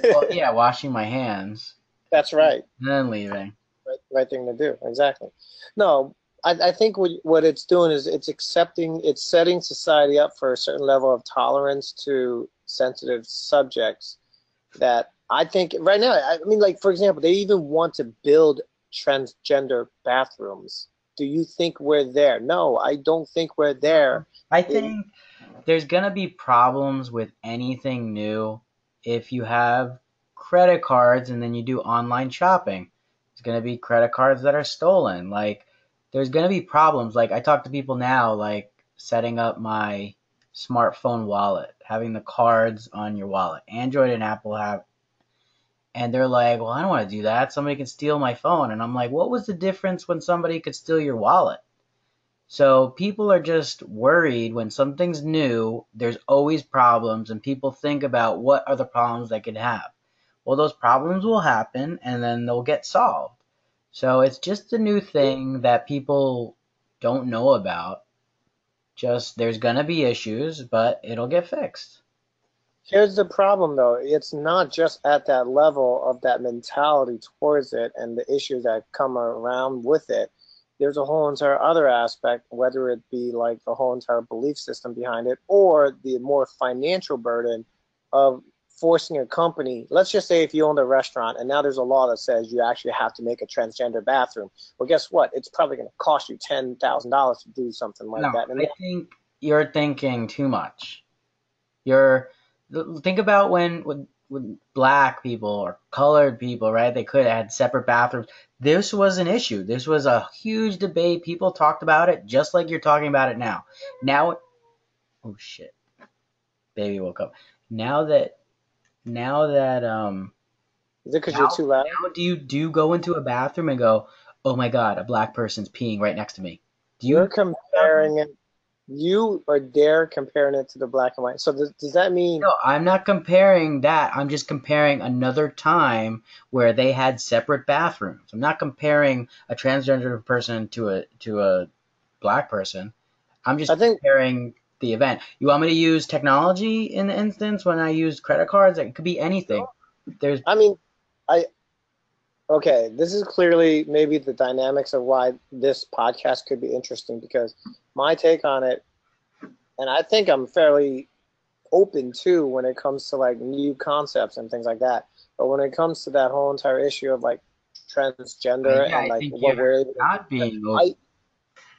well, that. yeah, washing my hands That's right. and then leaving. Right thing to do. Exactly. No, I think what it's doing is it's accepting, it's setting society up for a certain level of tolerance to sensitive subjects that I think right now, I mean, like, for example, they even want to build transgender bathrooms. Do you think we're there? No, I don't think we're there. I In think there's gonna be problems with anything new if you have credit cards and then you do online shopping. There's gonna be credit cards that are stolen. Like there's gonna be problems. Like I talk to people now, like setting up my smartphone wallet, having the cards on your wallet. Android and Apple have, and they're like, "Well, I don't want to do that. Somebody can steal my phone." And I'm like, "What was the difference when somebody could steal your wallet?" So people are just worried when something's new, there's always problems, and people think about what are the problems they could have. Well, those problems will happen and then they'll get solved. So it's just a new thing that people don't know about. Just there's going to be issues, but it'll get fixed. Here's the problem, though. It's not just at that level of that mentality towards it and the issues that come around with it. There's a whole entire other aspect, whether it be like the whole entire belief system behind it or the more financial burden of forcing a company. Let's just say if you owned a restaurant and now there's a law that says you actually have to make a transgender bathroom. Well, guess what? It's probably going to cost you $10,000 to do something like No, that. And I think you're thinking too much. You're think about when black people or colored people, right? They could have had separate bathrooms. This was an issue. This was a huge debate. People talked about it just like you're talking about it now. Now, oh shit, baby woke up. Now that now that is it because you're now too loud? now do you go into a bathroom and go, oh my god, a black person's peeing right next to me? Do you? You're comparing it. You are dare comparing it to the black and white. So does that mean? No, I'm not comparing that. I'm just comparing another time where they had separate bathrooms. I'm not comparing a transgender person to a black person. I'm just I think. comparing the event. You want me to use technology in the instance when I use credit cards? It could be anything. There's I mean, I okay. This is clearly maybe the dynamics of why this podcast could be interesting because my take on it, and I think I'm fairly open to when it comes to like new concepts and things like that. But when it comes to that whole entire issue of like transgender yeah, and I like think what you're we're able to, not being open. I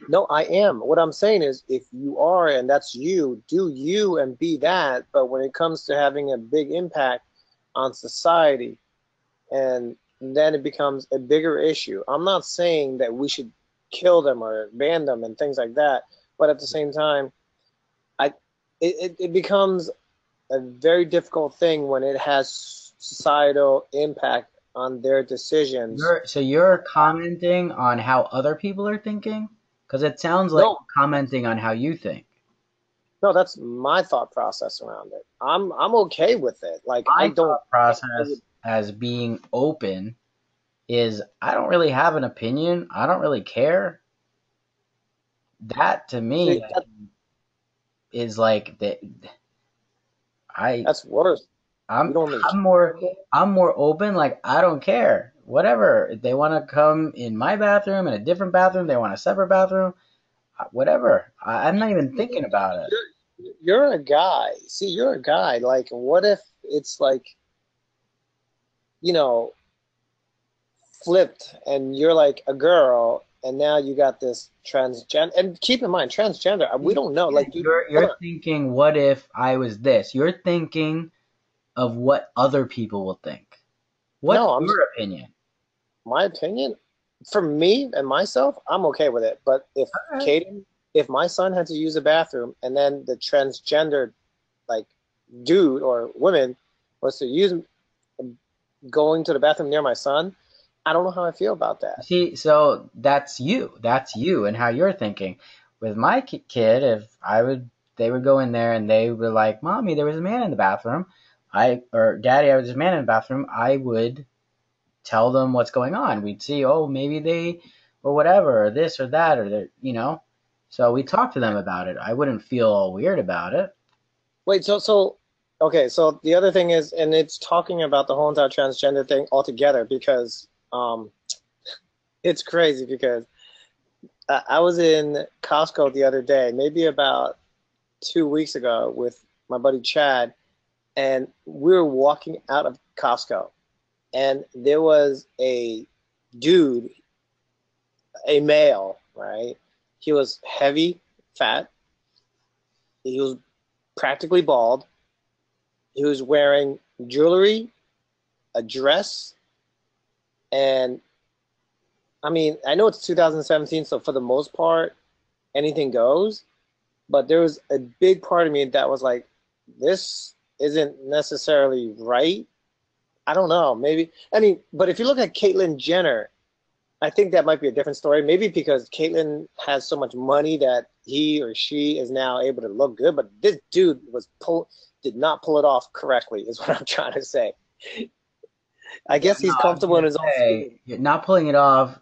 no, I am. What I'm saying is, if you are, and that's you, do you and be that. But when it comes to having a big impact on society, and then it becomes a bigger issue. I'm not saying that we should kill them or ban them and things like that, but at the same time, I it becomes a very difficult thing when it has societal impact on their decisions. You're commenting on how other people are thinking? Because it sounds like No, commenting on how you think. no, that's my thought process around it. I'm okay with it. Like I My don't. thought process as being open is I don't really have an opinion. I don't really care. That to See, me is like that. that's worse. You I'm don't even I'm care. more open. Like I don't care. Whatever. If they want to come in my bathroom, in a different bathroom, they want a separate bathroom. Whatever. I'm not even thinking about it. You're a guy. See, you're a guy. Like, what if it's like, you know, flipped and you're like a girl and now you got this transgender. And keep in mind, transgender, we don't know. Like, hold You're on. thinking, what if I was this? You're thinking of what other people will think. What's No, your opinion? my opinion, for me and myself, I'm okay with it. But if Alright. Kaden, if my son had to use a bathroom and then the transgender like dude or woman was to use going to the bathroom near my son, I don't know how I feel about that. See, so that's you. That's you and how you're thinking. With my kid, if I would, they would go in there and they were like, "Mommy, there was a man in the bathroom." Or Daddy, I was a man in the bathroom. I would tell them what's going on. We'd see, oh, maybe they, or whatever, or this or that, or they're. So we talk to them about it. I wouldn't feel all weird about it. Wait, okay, so the other thing is, and it's talking about the whole entire transgender thing altogether because it's crazy because I was in Costco the other day, maybe about 2 weeks ago with my buddy Chad, and we were walking out of Costco, and there was a dude, a male, right? He was heavy, fat. He was practically bald. He was wearing jewelry, a dress, and I mean, I know it's 2017, so for the most part, anything goes. But there was a big part of me that was like, this isn't necessarily right. I don't know. Maybe, I mean, but if you look at Caitlyn Jenner, I think that might be a different story. Maybe because Caitlyn has so much money that he or she is now able to look good. But this dude did not pull it off correctly, is what I'm trying to say. I Yeah, guess no, he's I was comfortable in gonna his own say, skin. you're not pulling it off.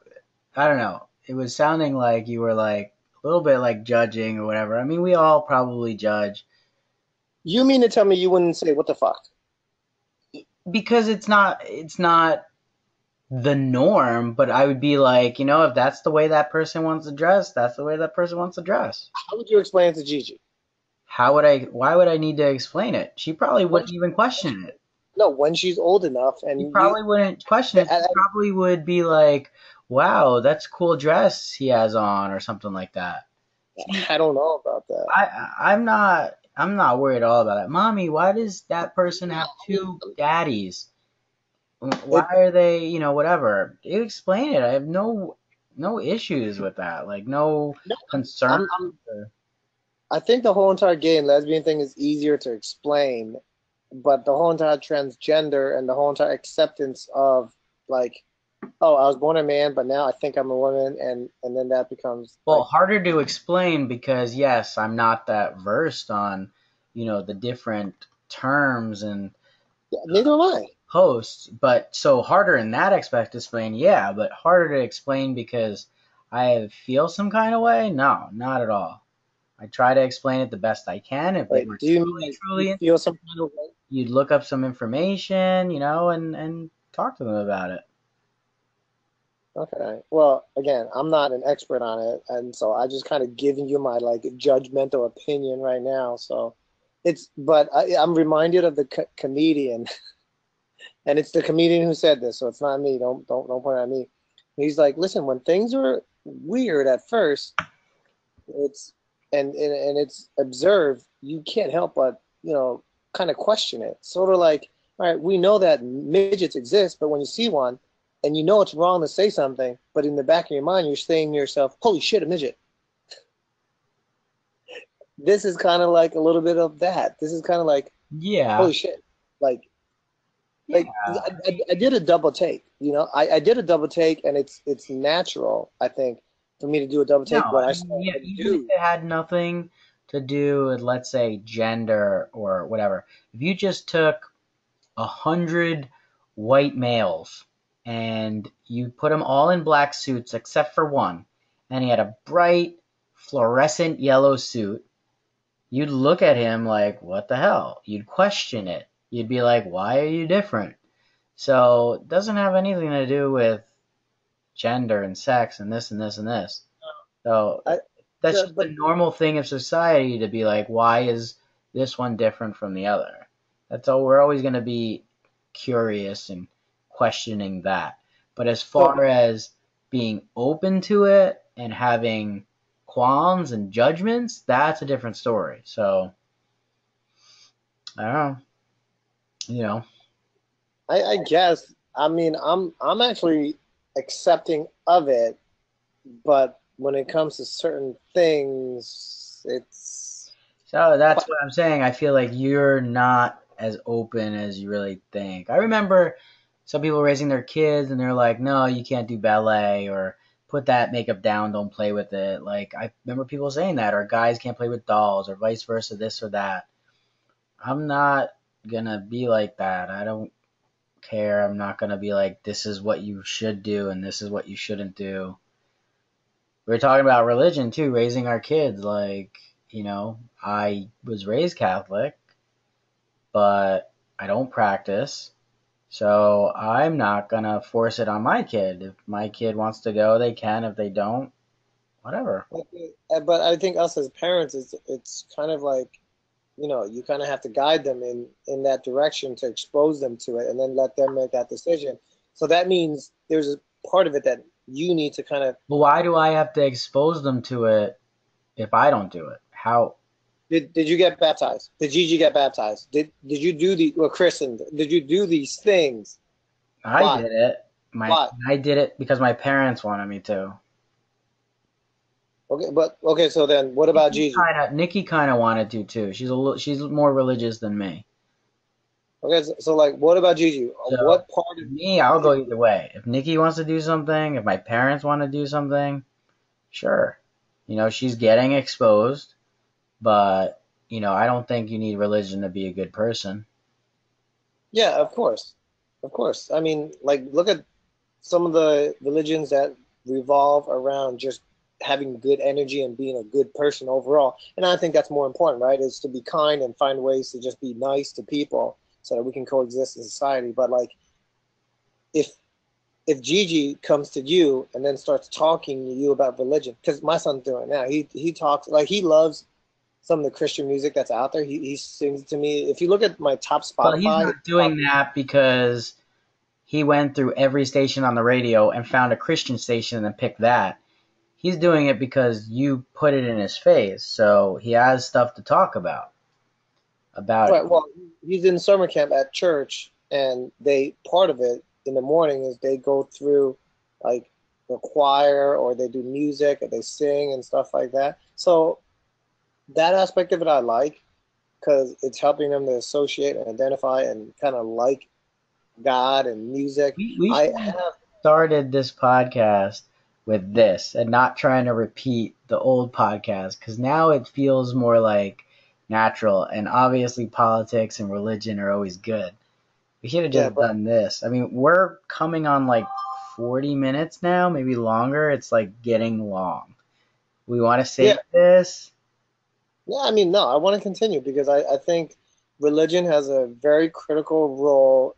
I don't know. It was sounding like you were like a little bit like judging or whatever. I mean, we all probably judge You mean to tell me you wouldn't say what the fuck? because it's not the norm, but I would be like, if that's the way that person wants to dress, that's the way that person wants to dress. How would you explain it to Gigi? Why would I need to explain it? She probably When wouldn't even question it. No, when she's old enough, She and you, probably wouldn't question it. She probably would be like, wow, that's a cool dress he has on or something like that. I don't know about that. I'm not worried at all about that. Mommy, why does that person have two daddies? Why It, are they, whatever? You explain it. I have no issues with that. Like no no, concern. I think the whole entire gay and lesbian thing is easier to explain, but the whole entire transgender and the whole entire acceptance of like, oh, I was born a man, but now I think I'm a woman, and then that becomes Well, like, harder to explain because yes, I'm not that versed on, the different terms and yeah, neither am I. hosts, but so harder in that aspect to explain, yeah, but harder to explain because I feel some kind of way? No, not at all. I try to explain it the best I can. If they Wait, were do you mean like you truly feel some kind of way? you'd look up some information, and talk to them about it. Okay. Well, again, I'm not an expert on it, and so I just kind of giving you my like judgmental opinion right now. So but I'm reminded of the comedian, and it's the comedian who said this, so it's not me. Don't point at me. He's like, listen, when things are weird at first, it's and it's observed, you can't help but kind of question it. Sort of like, all right, we know that midgets exist, but when you see one and you know it's wrong to say something, but in the back of your mind you're saying to yourself, "Holy shit, a midget." This is kind of like a little bit of that. This is kind of like, Yeah. "Holy shit," like Like Yeah. I did a double take, I did a double take, and it's natural, I think, for me to do a double No, take when I I mean, saw yeah, a even if dude. it had nothing to do with, let's say, gender or whatever, if you just took 100 white males and you put them all in black suits except for one, and he had a bright fluorescent yellow suit, you'd look at him like, what the hell? You'd question it. You'd be like, why are you different? So it doesn't have anything to do with gender and sex and this and this and this. So I that's the, just but a normal thing of society to be like, why is this one different from the other? That's all. We're always going to be curious and questioning that. But as so far as being open to it and having qualms and judgments, that's a different story. So I don't know, you know. I guess, I mean, I'm actually accepting of it, but when it comes to certain things, it's So that's quite. what I'm saying. I feel like you're not as open as you really think. I remember some people raising their kids and they're like, no, you can't do ballet or put that makeup down, don't play with it. Like, I remember people saying that, or guys can't play with dolls, or vice versa, this or that. I'm not gonna be like that. I don't care. I'm not gonna be like, this is what you should do and this is what you shouldn't do. We were talking about religion too, raising our kids. Like, I was raised Catholic, but I don't practice. So I'm not gonna force it on my kid. If my kid wants to go, they can. If they don't, whatever. But I think us as parents, it's kind of like, you kind of have to guide them in that direction to expose them to it, and then let them make that decision. So that means there's a part of it that you need to kind of. But why do I have to expose them to it if I don't do it? How? Did you get baptized? Did Gigi get baptized? Did you do the or christened? Did you do these things? I Why? did it. Why? I did it because my parents wanted me to. Okay, but okay. So then, what about Gigi? Nikki kind of wanted to too. She's more religious than me. Okay, so like, what about Gigi? So What part of me, I'll go either way. If Nikki wants to do something, if my parents want to do something, sure. She's getting exposed, but I don't think you need religion to be a good person. Yeah, of course, of course. I mean, like, look at some of the religions that revolve around just having good energy and being a good person overall. And I think that's more important, right? Is to be kind and find ways to just be nice to people so that we can coexist in society. But like, if if Gigi comes to you and then starts talking to you about religion, because my son's doing it now, he talks like he loves some of the Christian music that's out there. He sings to me. If you look at my top Well, he's Spotify, not doing that because he went through every station on the radio and found a Christian station and picked that. He's doing it because you put it in his face, so he has stuff to talk about it. right, well, he's in summer camp at church, and they part of it in the morning is they go through like the choir, or they do music, or they sing and stuff like that. So that aspect of it I like, because it's helping them to associate and identify and kind of like God and music. We I should have have started this podcast with this and not trying to repeat the old podcast because now it feels more like natural. And obviously, politics and religion are always good. We should have yeah, just but done this. I mean, we're coming on like 40 minutes now, maybe longer. It's like getting long. We want to yeah, save this. yeah. I mean, no, I want to continue because I think religion has a very critical role,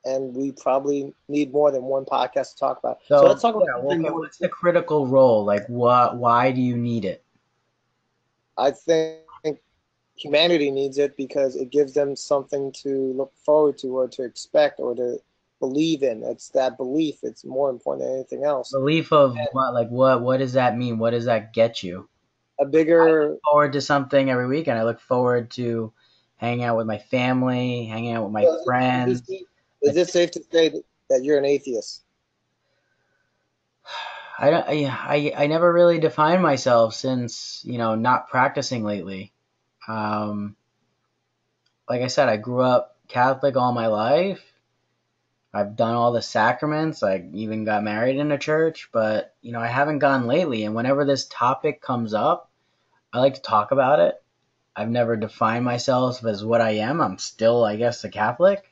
and we probably need more than one podcast to talk about. So let's So, talk about yeah, well, something okay, more what's the important. critical role? Like, why do you need it? I think humanity needs it because it gives them something to look forward to, or to expect, or to believe in. It's that belief. It's more important than anything else. Belief of what? Like, what does that mean? What does that get you? A I look bigger. forward to something every weekend. I look forward to hanging out with my family, hanging out with my So friends. is Like, it safe to say that you're an atheist? I don't, I never really defined myself since, not practicing lately. Um, like I said, I grew up Catholic all my life. I've done all the sacraments. I even got married in a church, but I haven't gone lately. And whenever this topic comes up, I like to talk about it. I've never defined myself as what I am. I'm still, I guess, a Catholic,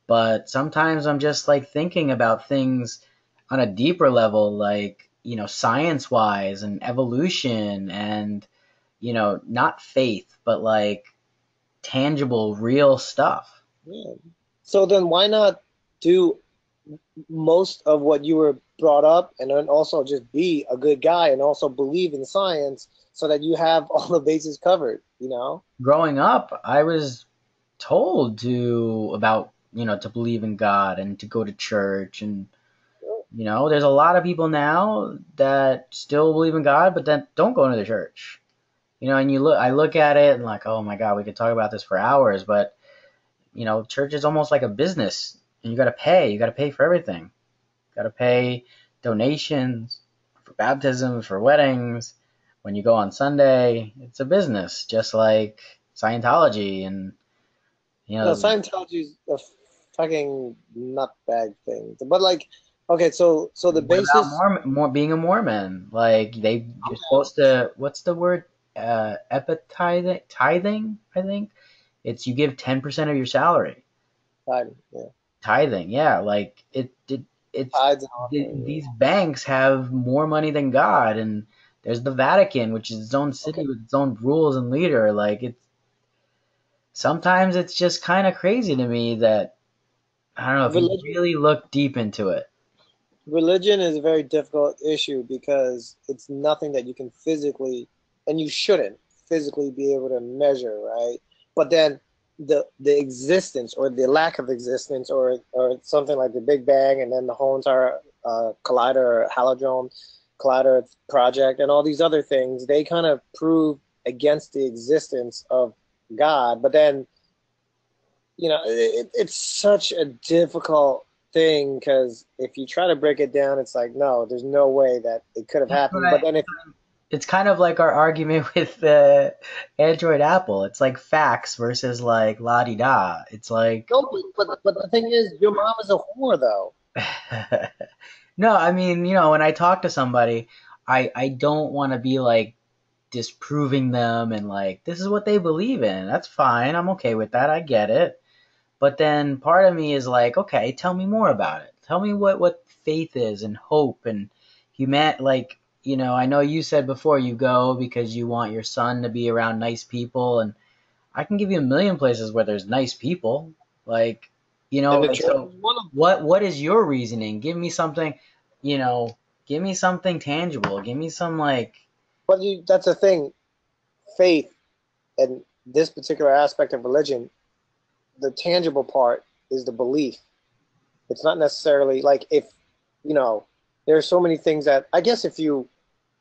but sometimes I'm just like thinking about things on a deeper level, like, science wise and evolution and, not faith, but like tangible, real stuff. Yeah. So then why not do most of what you were brought up and then also just be a good guy and also believe in science so that you have all the bases covered, you know? Growing up, I was told to believe in God and to go to church. And, there's a lot of people now that still believe in God, but then don't go to the church. And I look at it and like, oh my God, we could talk about this for hours, but church is almost like a business, and you got to pay. You got to pay for everything. You got to pay donations for baptisms, for weddings. When you go on Sunday, it's a business, just like Scientology. And No, Scientology is a fucking nutbag thing. But like, okay, so the what about basis. being a Mormon? Like you're supposed to. What's the word? Tithing. I think it's you give 10% of your salary. Yeah. Tithing, yeah, like it's Tides and offering, these banks have more money than God, and there's the Vatican, which is its own city okay. with its own rules and leader. Like sometimes it's just kind of crazy to me that I don't know if you Religion, really look deep into it. religion is a very difficult issue because it's nothing that you can physically, and you shouldn't physically be able to measure, right? But then the existence or the lack of existence or something like the Big Bang and then the whole entire collider or halogene collider project and all these other things, they kind of prove against the existence of God. But then it's such a difficult thing because if you try to break it down, it's like, no, there's no way that it could have That's happened. But right. then if It's kind of like our argument with Android Apple. It's like facts versus like la di da. It's like no, but the thing is, your mom is a whore, though. no, I mean, when I talk to somebody, I don't want to be like disproving them and like this is what they believe in. That's fine. I'm okay with that. I get it. But then part of me is like, okay, tell me more about it. Tell me what faith is and hope and human like, I know you said before you go because you want your son to be around nice people, and I can give you a million places where there's nice people. Like, And the like church so is one of them. what is your reasoning? Give me something, you know, give me something tangible. Give me some like But that's the thing. Faith and this particular aspect of religion, the tangible part is the belief. It's not necessarily like if, you know, there are so many things that I guess if you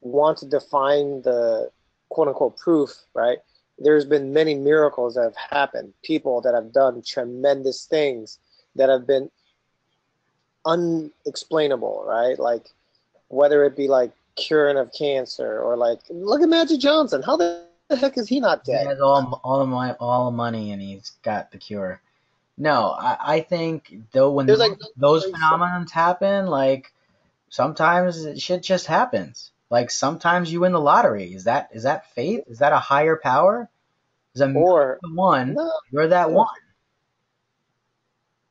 want to define the quote unquote proof, right? There's been many miracles that have happened, people that have done tremendous things that have been unexplainable, right? Like whether it be like curing of cancer or like look at Magic Johnson. How the heck is he not he dead? has all the money and he's got the cure. No, I think though when There's like those very simple. phenomenons happen, like sometimes shit just happens. Like sometimes you win the lottery. Is that faith? Is that a higher power? Is a million Or to one? no, You're that one.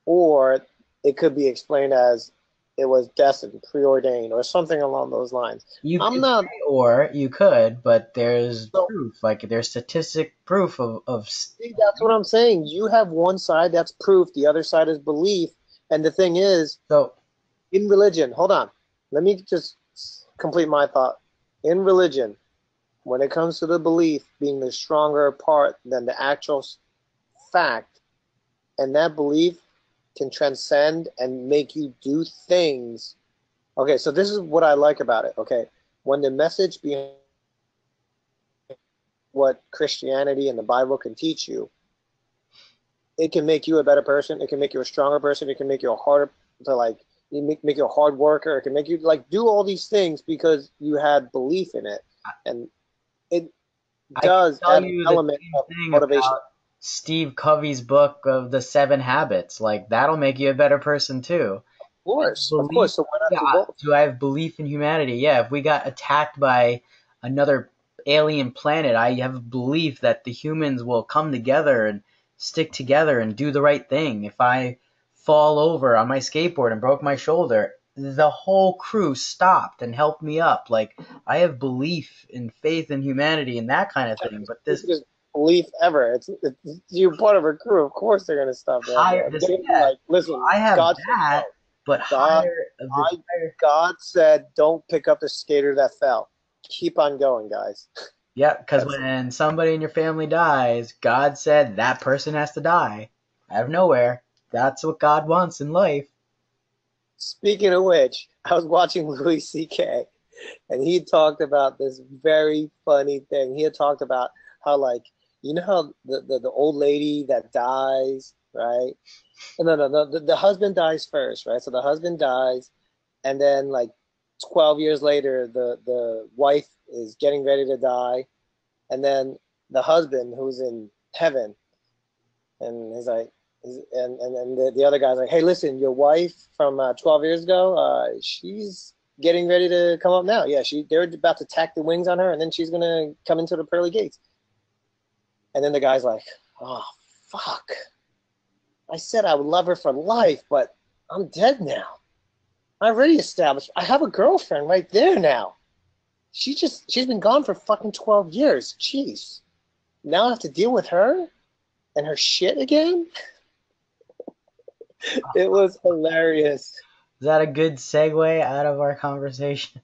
or it could be explained as it was destined, preordained, or something along those lines. You I'm could not say or you could, but there's so proof. Like there's statistic proof of. see, that's what I'm saying. You have one side that's proof, the other side is belief. And the thing is, So in religion, hold on, let me just complete my thought. In religion, when it comes to the belief being the stronger part than the actual fact, and that belief can transcend and make you do things. Okay, so this is what I like about it. Okay, when the message behind what Christianity and the Bible can teach you, it can make you a better person. It can make you a stronger person. It can make you a harder to like make you a hard worker. It can make you like do all these things because you had belief in it, and it I can does tell add an you the element same of thing about motivation. Steve Covey's book of the 7 habits. Like that'll make you a better person too. Of Belief, course. So why not yeah. do both? Do I have belief in humanity? Yeah. If we got attacked by another alien planet, I have a belief that the humans will come together and stick together and do the right thing. If I fall over on my skateboard and broke my shoulder, the whole crew stopped and helped me up. Like I have belief and faith in humanity and that kind of thing. But this Biggest belief ever. It's you're part of a crew. Of course they're gonna stop that. higher, Man. this, They're gonna be yeah. like, listen, I have God said that, no. but God, this I, higher. God said, don't pick up the skater that fell. Keep on going, guys. Yeah, because That's when somebody in your family dies, God said that person has to die out of nowhere. That's what God wants in life. Speaking of which, I was watching Louis C.K. and he talked about this very funny thing. He had talked about how, like, you know how the old lady that dies, right? No, the husband dies first, right? So the husband dies, and then like 12 years later, the wife is getting ready to die, and then the husband who's in heaven, and he's like, and the other guy's like, hey, listen, your wife from 12 years ago, she's getting ready to come up now. Yeah, they're about to tack the wings on her, and then she's gonna come into the pearly gates. And then the guy's like, oh fuck, I said I would love her for life, but I'm dead now. I already established I have a girlfriend right there now. She's been gone for fucking 12 years. Jeez. Now I have to deal with her and her shit again? It was hilarious. Is that a good segue out of our conversation?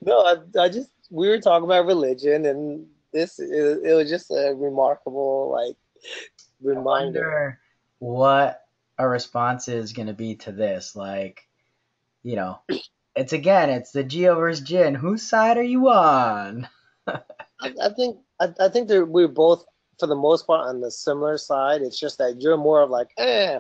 No, I just we were talking about religion, and it was just a remarkable like I reminder. wonder what our response is going to be to this. Like, it's the Geo versus Jin. Whose side are you on? I think that we're both for the most part on the similar side. It's just that you're more of like,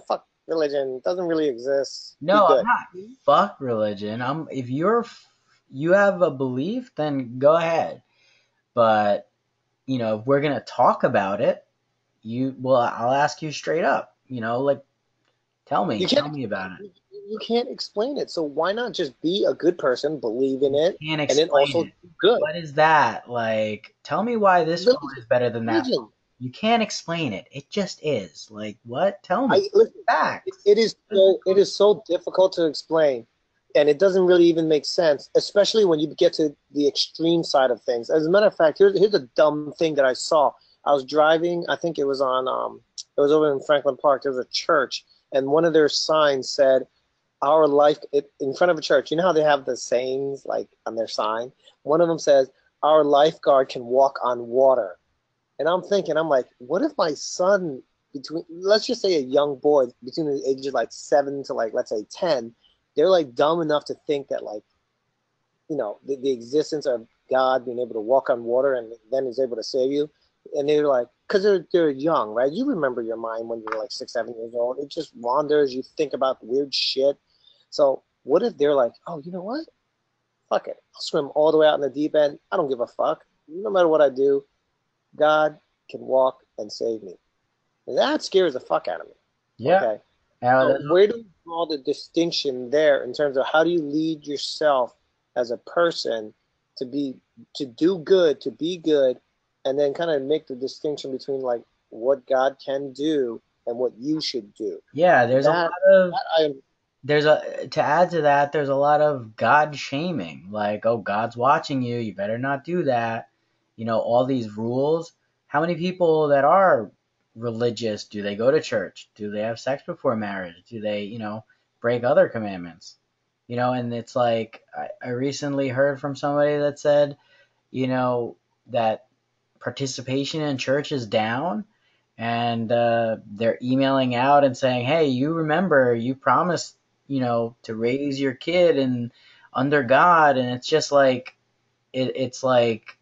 fuck religion, it doesn't really exist. Be No, I'm good. not. Fuck religion. If you have a belief, then go ahead. But if we're gonna talk about it, I'll ask you straight up. Like, tell You tell can't me about it. you can't explain it. So why not just be a good person, believe in it, Can't and then explain also it. do good. What is that? Like, tell me why this phone is better than that phone. Religion. You can't explain it. It just is. Like, what? Tell me. Listen, Facts. it is so difficult to explain, and it doesn't really even make sense, especially when you get to the extreme side of things. As a matter of fact, here's a dumb thing that I saw. I was driving. I think it was on. It was over in Franklin Park. There was a church, and one of their signs said, "Our life." In front of a church. You know how they have the sayings like on their sign. One of them says, "Our lifeguard can walk on water." And I'm thinking, I'm like, what if my son let's just say a young boy between the ages of like 7 to like, let's say 10, they're like dumb enough to think that like, the existence of God being able to walk on water and then is able to save you. And they're like, because they're young, right? You remember your mind when you're like 6, 7 years old. It just wanders. You think about weird shit. So what if they're like, oh, you know what? Fuck it. I'll swim all the way out in the deep end. I don't give a fuck. No matter what I do, God can walk and save me. And that scares the fuck out of me. Yeah. Okay. Now, So where do you draw the distinction there in terms of how do you lead yourself as a person to do good, to be good, and then kind of make the distinction between like what God can do and what you should do? yeah, there's a lot of to add to that, there's a lot of God shaming. Like, oh, God's watching you. You better not do that. All these rules. How many people that are religious, do they go to church? Do they have sex before marriage? Do they, break other commandments? And it's like, I recently heard from somebody that said, that participation in church is down, and they're emailing out and saying, hey, you promised, to raise your kid and under God. And it's just like, it's like,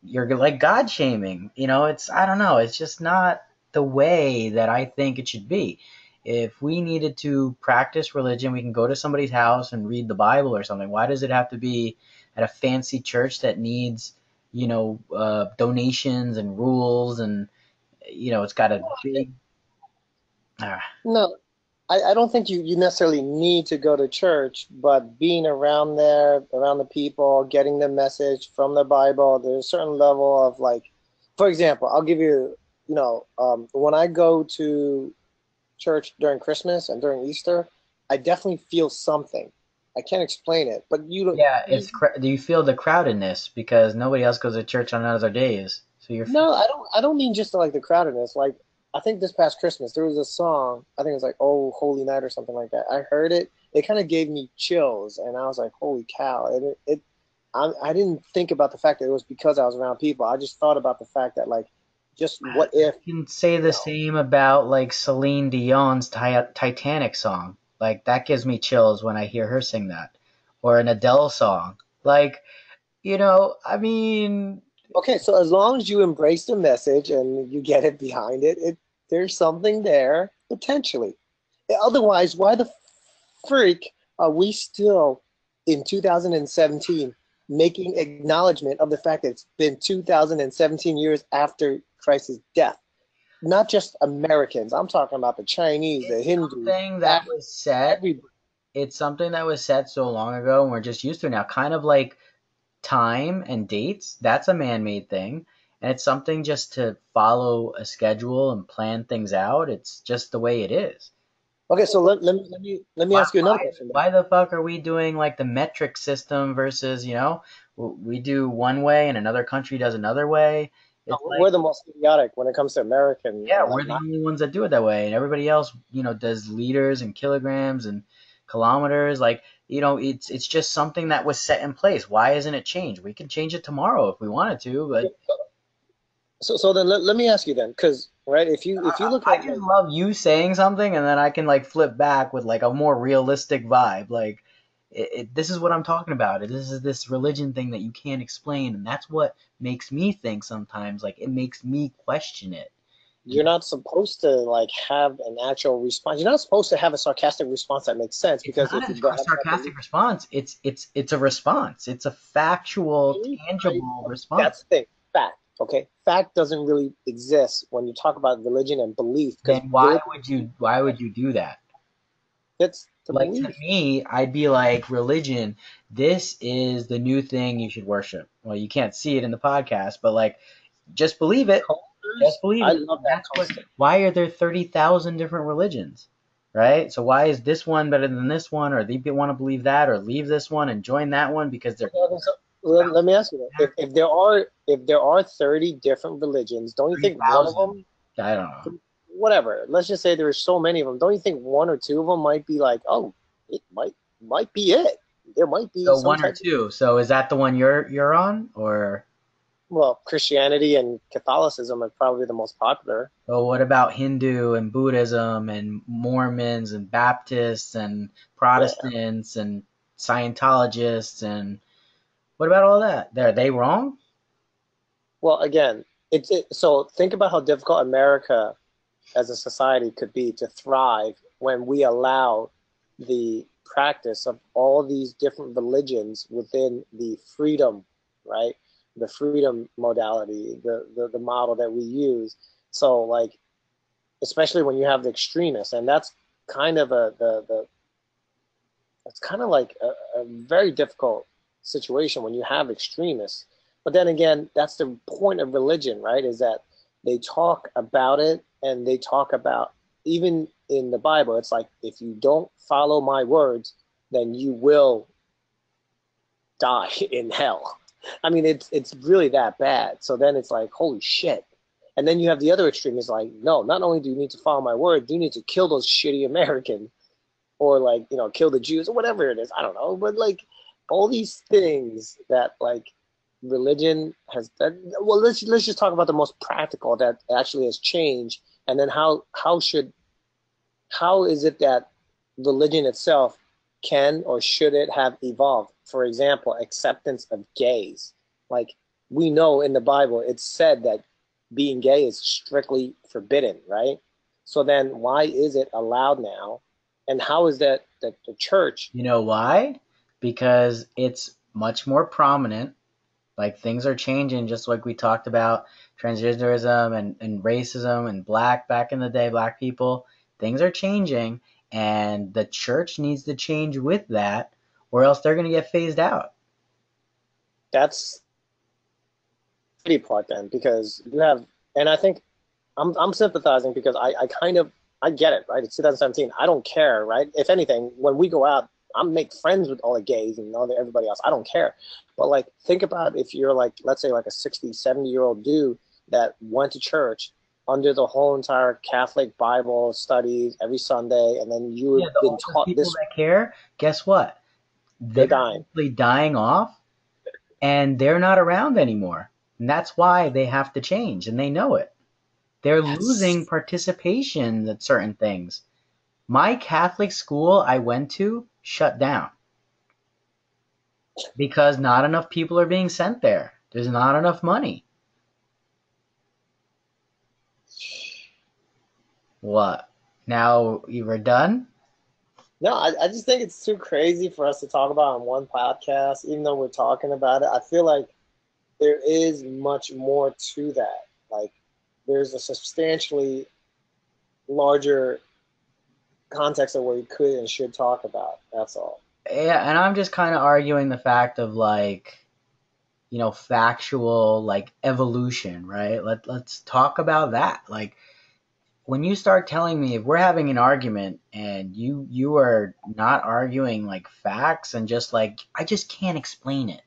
you're like God shaming, I don't know. It's just not the way that I think it should be. If we needed to practice religion, we can go to somebody's house and read the Bible or something. Why does it have to be at a fancy church that needs, donations and rules? And it's got a big. Uh, No, I don't think you necessarily need to go to church, but being around there, around the people, getting the message from the Bible, there's a certain level of like, for example, I'll give you, when I go to church during Christmas and during Easter, I definitely feel something. I can't explain it, but you don't. yeah, do you feel the crowdedness because nobody else goes to church on other days? So you're. No, I don't. I don't mean just like the crowdedness. Like I think this past Christmas there was a song. I think it was like "Oh Holy Night" or something like that. I heard it. It kind of gave me chills, and I was like, "Holy cow!" And I didn't think about the fact that it was because I was around people. I just thought about the fact that like, just what if? You can say the same about like Celine Dion's Titanic song. Like that gives me chills when I hear her sing that, or an Adele song. Like I mean, Okay, so as long as you embrace the message and you get it behind it, there's something there potentially. Otherwise, why the freak are we still in 2017 making acknowledgement of the fact that it's been 2017 years after Christ's death? Not just Americans. I'm talking about the Chinese, the Hindus, something that was said. everybody. It's something that was said so long ago, and we're just used to it now. Kind of like time and dates. That's a man-made thing, and it's something just to follow a schedule and plan things out. It's just the way it is. Okay, so let me Why, ask you another why, question. why the fuck are we doing like the metric system versus, we do one way and another country does another way? It's like, We're the most idiotic when it comes to American. yeah, we're Like, the only ones that do it that way. And everybody else, does liters and kilograms and kilometers. Like, it's just something that was set in place. Why isn't it changed? We can change it tomorrow if we wanted to, but so then let me ask you then, because right, if you look I at just like, love you saying something, and then I can like flip back with like a more realistic vibe. Like, this is what I'm talking about. This is this religion thing that you can't explain, and that's what makes me think sometimes. Like, it makes me question it. you're not supposed to like have an actual response. You're not supposed to have a sarcastic response that makes sense It's because if not you a have that sarcastic response. It's a response. It's a factual, belief, right, tangible response. that's the thing. Fact. Okay, fact doesn't really exist when you talk about religion and belief because Then religion, why would you do that? it's the Like to belief. me, I'd be like, religion, this is the new thing you should worship. Well, you can't see it in the podcast, but like, just believe it. Just Cultures, believe I it. love that That's what. concept. Why are there 30,000 different religions? Right? So why is this one better than this one, or they want to believe that, or leave this one and join that one because they're Okay, so let me ask you that. If there are 30 different religions, don't you think one of 3,000? them, I don't know. whatever, let's just say there are so many of them, don't you think one or two of them might be like, oh, it might be it. There might be So some one or type of, two. So is that the one you're on, or well, Christianity and Catholicism are probably the most popular. well, what about Hindu and Buddhism and Mormons and Baptists and Yeah. Protestants and Scientologists and what about all that? Are they wrong? Well, again, so think about how difficult America as a society could be to thrive when we allow the practice of all these different religions within the freedom, right? The freedom modality, the model that we use. So like, especially when you have the extremists, and that's kind of it's kind of like a very difficult situation when you have extremists. But then again, that's the point of religion, right? Is that they talk about it and they talk about, even in the Bible, it's like, if you don't follow my words, then you will die in hell. I mean, it's really that bad. So then it's like, holy shit. And then you have the other extreme is like, no, not only do you need to follow my word, you need to kill those shitty Americans, or like, kill the Jews or whatever it is. I don't know, but like all these things that like religion has done. Well, let's just talk about the most practical that actually has changed, and then how is it that religion itself can or should it have evolved? For example, acceptance of gays. Like, we know in the Bible it's said that being gay is strictly forbidden, right? So then why is it allowed now? And how is that the church? You know why? Because it's much more prominent. Like things are changing, just like we talked about transgenderism and racism and back in the day, black people, things are changing, and the church needs to change with that, or else they're going to get phased out. That's the part then, because you have, and I think I'm sympathizing because I kind of I get it, right? It's 2017. I don't care, right? If anything, when we go out, I'm make friends with all the gays and all everybody else. I don't care. But like, think about if you're like, let's say like a 60, 70-year-old dude that went to church under the whole entire Catholic Bible studies every Sunday, and then you've Yeah, the been oldest taught people this. that care, guess what? They're They're dying. actually dying off, and they're not around anymore. And that's why they have to change, and they know it. They're losing participation at certain things. My Catholic school I went to shut down because not enough people are being sent there. There's not enough money. What? Now you were done? No, I just think it's too crazy for us to talk about on one podcast, even though we're talking about it. I feel like there is much more to that. Like, there's a substantially larger context of what we could and should talk about. That's all. Yeah, and I'm just kind of arguing the fact of like, factual like evolution, right? Let's talk about that. Like when you start telling me if we're having an argument and you are not arguing like facts and just like I just can't explain it.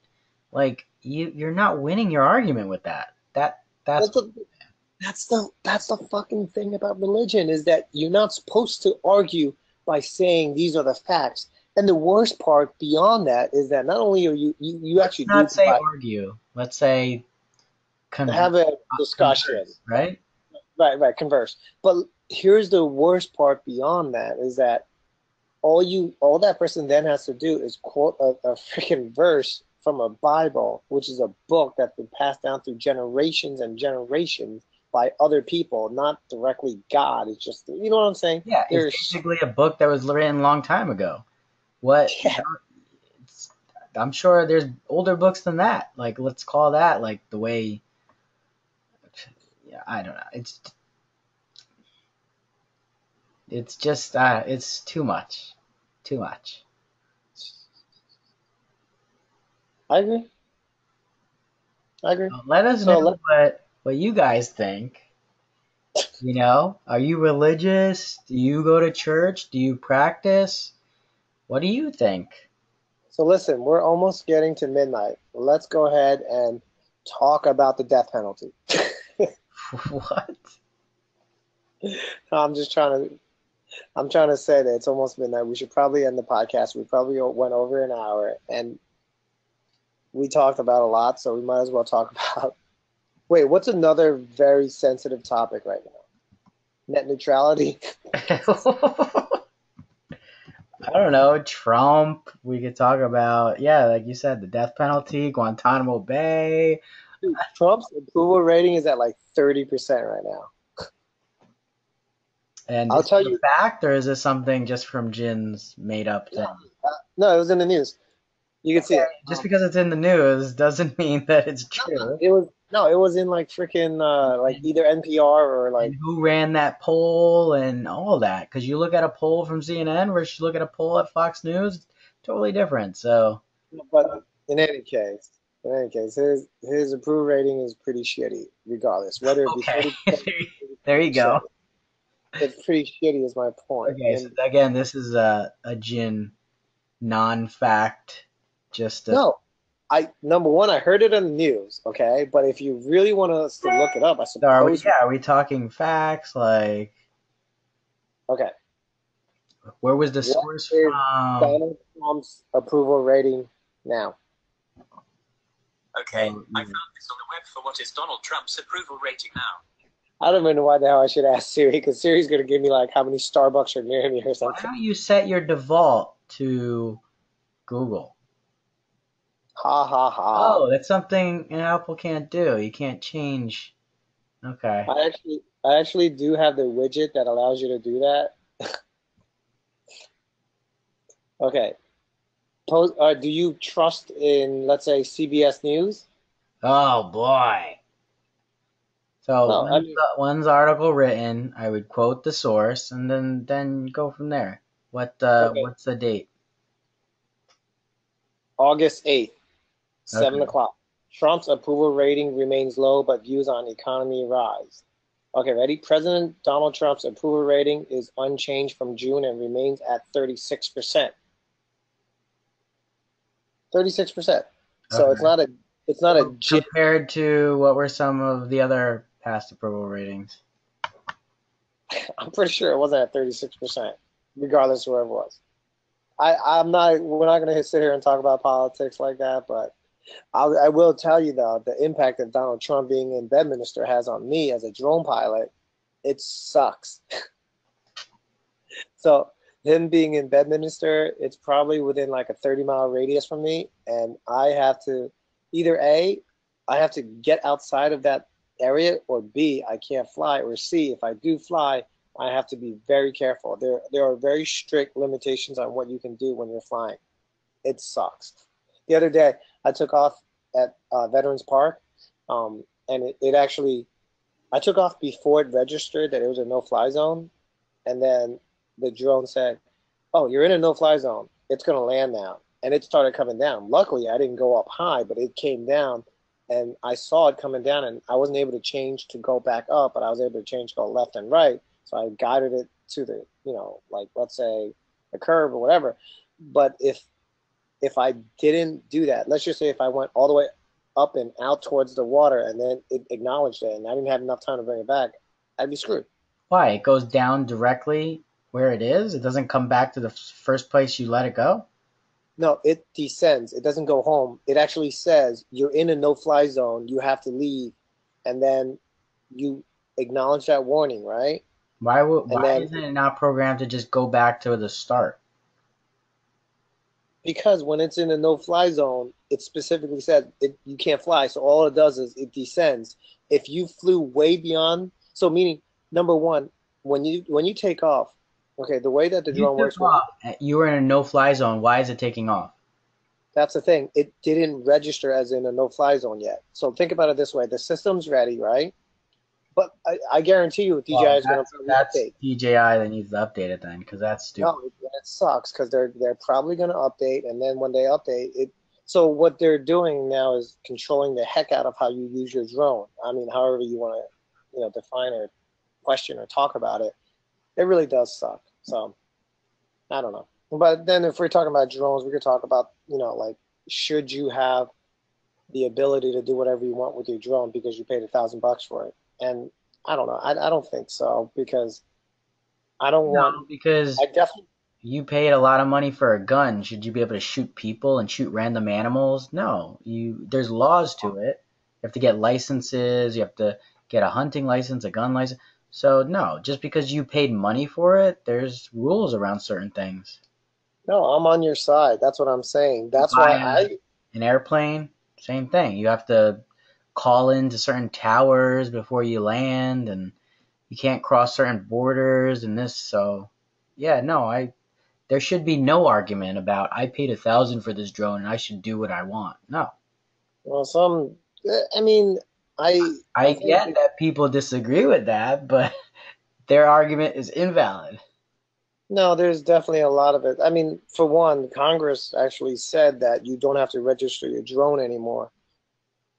Like you're not winning your argument with that. That's That's the fucking thing about religion is that you're not supposed to argue by saying these are the facts. And the worst part beyond that is that not only are you actually do not say argue. Let's say have a discussion, converse, right? Right, converse. But here's the worst part beyond that is that all that person then has to do is quote a freaking verse from a Bible, which is a book that's been passed down through generations and generations by other people, not directly God. It's just, you know what I'm saying? Yeah, it's basically a book that was written a long time ago. What? Yeah. I'm sure there's older books than that. Like let's call that like the way. Yeah, I don't know. It's just it's too much, too much. I agree. Let us So know what you guys think. Are you religious? Do you go to church? Do you practice? What do you think? so listen, we're almost getting to midnight. Let's go ahead and talk about the death penalty. What? I'm just I'm trying to say that it's almost midnight. We should probably end the podcast. We probably went over an hour and we talked about a lot, so we might as well talk about. Wait, what's another very sensitive topic right now? Net neutrality. I don't know. Trump. We could talk about, yeah, like you said, the death penalty, Guantanamo Bay. Dude, Trump's approval rating is at like 30% right now. And I'll tell is this you. a fact, or is this something just from Jin's made up thing? No, it was in the news. You can see it. Just because it's in the news doesn't mean that it's true. It was in like freaking like either NPR or like. And who ran that poll and all that? Because you look at a poll from CNN versus you look at a poll at Fox News, totally different. So, But in any case, his approval rating is pretty shitty, regardless. Whether it be okay, 30%, there you go. it's pretty shitty, is my point. Okay, so again, this is a Jin non-fact. No, number one, I heard it on the news. Okay, but if you really want us to look it up, I suppose. Are we talking facts? Like, okay, where was the source from? Donald Trump's approval rating now? Okay, I found this on the web for what is Donald Trump's approval rating now. I don't even know why the hell I should ask Siri, because Siri's going to give me like how many Starbucks are near me or something. Why don't you set your default to Google? Ha ha ha. Oh, that's something an Apple can't do. You can't change. Okay. I actually do have the widget that allows you to do that. Okay. Do you trust in, let's say, CBS News? Oh boy. So No, I mean, when's the article written? I would quote the source and then go from there. okay, What's the date? August 8th, 7 Okay. o'clock. Trump's approval rating remains low, but views on economy rise. Okay, ready? President Donald Trump's approval rating is unchanged from June and remains at 36%. 36%. So Okay. it's not a So jit. compared to what were some of the other past approval ratings? I'm pretty sure it wasn't at 36%, regardless of where it was. I'm not. We're not going to sit here and talk about politics like that, but I will tell you though the impact that Donald Trump being in Bedminster has on me as a drone pilot. It sucks. So him being in Bedminster, it's probably within like a 30-mile radius from me, and I have to either A, I have to get outside of that area, or B, I can't fly, or C, if I do fly, I have to be very careful. There are very strict limitations on what you can do when you're flying. It sucks. The other day, I took off at Veterans Park, and it actually I took off before it registered that it was a no-fly zone, and then the drone said, "Oh, you're in a no-fly zone. It's going to land now." And it started coming down. Luckily, I didn't go up high, but it came down, and I saw it coming down, and I wasn't able to change to go back up, but I was able to change to go left and right. So I guided it to the, like let's say the curb or whatever. But if I didn't do that, let's just say if I went all the way up and out towards the water and then it acknowledged it and I didn't have enough time to bring it back, I'd be screwed. Why? It goes down directly where it is? It doesn't come back to the first place you let it go? No, it descends. It doesn't go home. It actually says you're in a no-fly zone. You have to leave, and then you acknowledge that warning, right? And Why then isn't it not programmed to just go back to the start? because when it's in a no-fly zone, it specifically says you can't fly. So all it does is it descends. If you flew way beyond, so meaning number one, when you take off, okay, the way that the You drone took works, when off. You were in a no-fly zone. Why is it taking off? that's the thing, it didn't register as in a no-fly zone yet. So think about it this way: the system's ready, right? But I guarantee you, DJI Well, is going to probably that's update. DJI that needs to update it then, because that's stupid. No, it sucks because they're probably going to update, and then when they update it, so what they're doing now is controlling the heck out of how you use your drone. I mean, however you want to, define or question or talk about it. It really does suck. So I don't know. But then if we're talking about drones, we could talk about, like, should you have the ability to do whatever you want with your drone because you paid $1,000 for it? And I don't know. I don't think so because I don't No, want. because I definitely you paid a lot of money for a gun. Should you be able to shoot people and shoot random animals? No. There's laws to it. You have to get licenses, you have to get a hunting license, a gun license. So no, just because you paid money for it, there's rules around certain things. no. I'm on your side. That's what I'm saying. You That's buy why I. an airplane, same thing. You have to call into certain towers before you land, and you can't cross certain borders and this. So yeah, no, I there should be no argument about I paid 1,000 for this drone and I should do what I want. No, Well, some. I mean, I I think. get that people disagree with that, but their argument is invalid. No, there's definitely a lot of it. I mean, for one, Congress actually said that you don't have to register your drone anymore.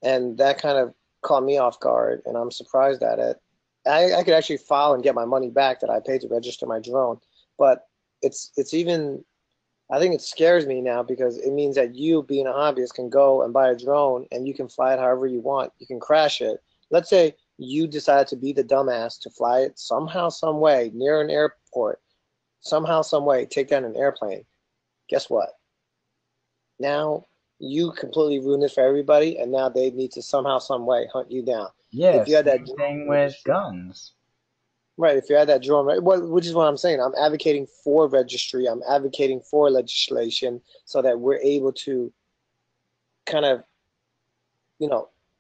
And that kind of caught me off guard, and I'm surprised at it. I could actually file and get my money back that I paid to register my drone, but it's even I think it scares me now because it means that you, being a hobbyist, can go and buy a drone and you can fly it however you want. You can crash it. Let's say you decide to be the dumbass to fly it somehow, some way near an airport, somehow, some way take down an airplane. Guess what? Now you completely ruined it for everybody, and now they need to somehow, some way hunt you down. Yeah, If you had that same drone thing with registry, guns. right? If you had that drone, right, which is what I'm saying. I'm advocating for registry. I'm advocating for legislation so that we're able to kind of,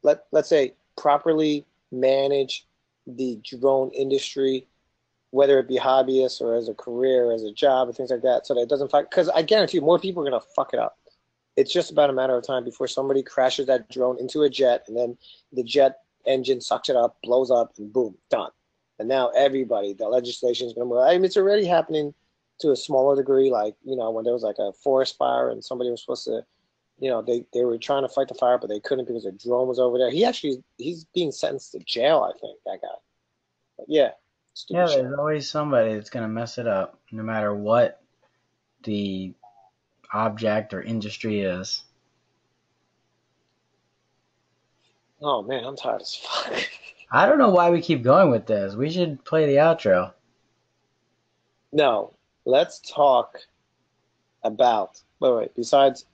let's say properly manage the drone industry, whether it be hobbyists or as a career, as a job, and things like that, so that it doesn't fuck. Because I guarantee you, more people are gonna fuck it up. It's just about a matter of time before somebody crashes that drone into a jet, and then the jet engine sucks it up, blows up, and boom, done. And now everybody, the legislation is going to move. I mean, it's already happening to a smaller degree, like, you know, when there was like a forest fire and somebody was supposed to, you know, they were trying to fight the fire, but they couldn't because a drone was over there. He's being sentenced to jail, I think, that guy. But yeah, stupid shit. There's always somebody that's going to mess it up, no matter what the object or industry is. Oh man, I'm tired as fuck. I don't know why we keep going with this. We should play the outro. No, let's talk about. Wait. Besides,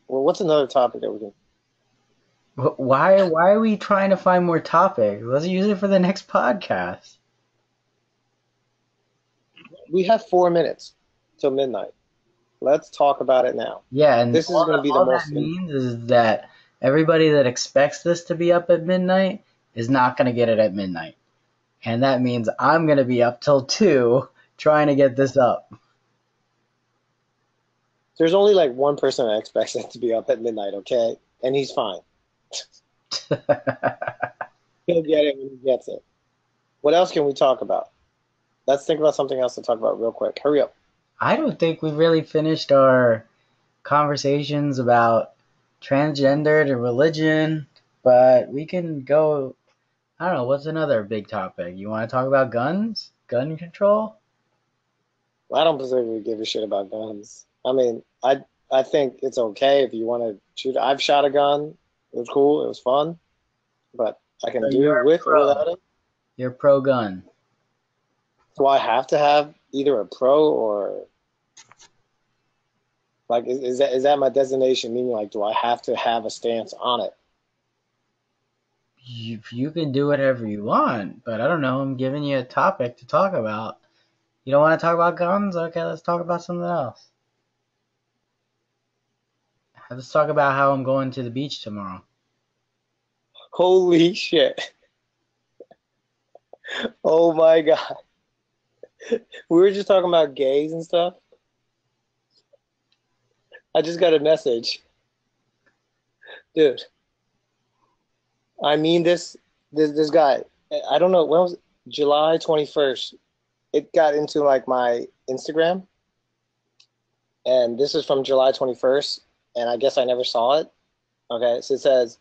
well, what's another topic that we can? Why are we trying to find more topics? Let's use it for the next podcast. We have 4 minutes till midnight. Let's talk about it now. Yeah, and this is going to be the all most. That means is that everybody that expects this to be up at midnight is not going to get it at midnight, and that means I'm going to be up till 2 trying to get this up. There's only like one person that expects it to be up at midnight, okay? And he's fine. He'll get it when he gets it. What else can we talk about? Let's think about something else to talk about real quick. Hurry up. I don't think we really finished our conversations about transgender to religion, but we can go. I don't know, what's another big topic? You want to talk about guns? Gun control? Well, I don't particularly give a shit about guns. I mean, I think it's okay if you want to shoot. I've shot a gun. It was cool. It was fun. But I can So do you're it with pro. or without it. You're pro gun. Do I have to have either a pro or like is that my designation? Meaning like, do I have to have a stance on it? You can do whatever you want, but I don't know. I'm giving you a topic to talk about. You don't want to talk about guns? Okay, let's talk about something else. Let's talk about how I'm going to the beach tomorrow. Holy shit! Oh my god! We were just talking about gays and stuff. I just got a message, dude. I mean this guy. I don't know when was it? July 21st. It got into like my Instagram, and this is from July 21st, and I guess I never saw it. Okay, so it says,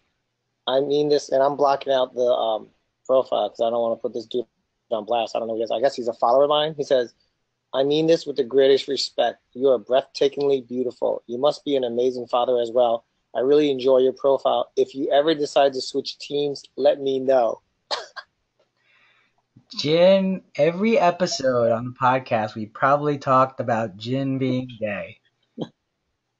I mean this, and I'm blocking out the profile because I don't want to put this dude on blast. I don't know who he is. I guess he's a follower of mine. He says, I mean this with the greatest respect. You are breathtakingly beautiful. You must be an amazing father as well. I really enjoy your profile. If you ever decide to switch teams, let me know. Jin, every episode on the podcast, we probably talked about Jin being gay.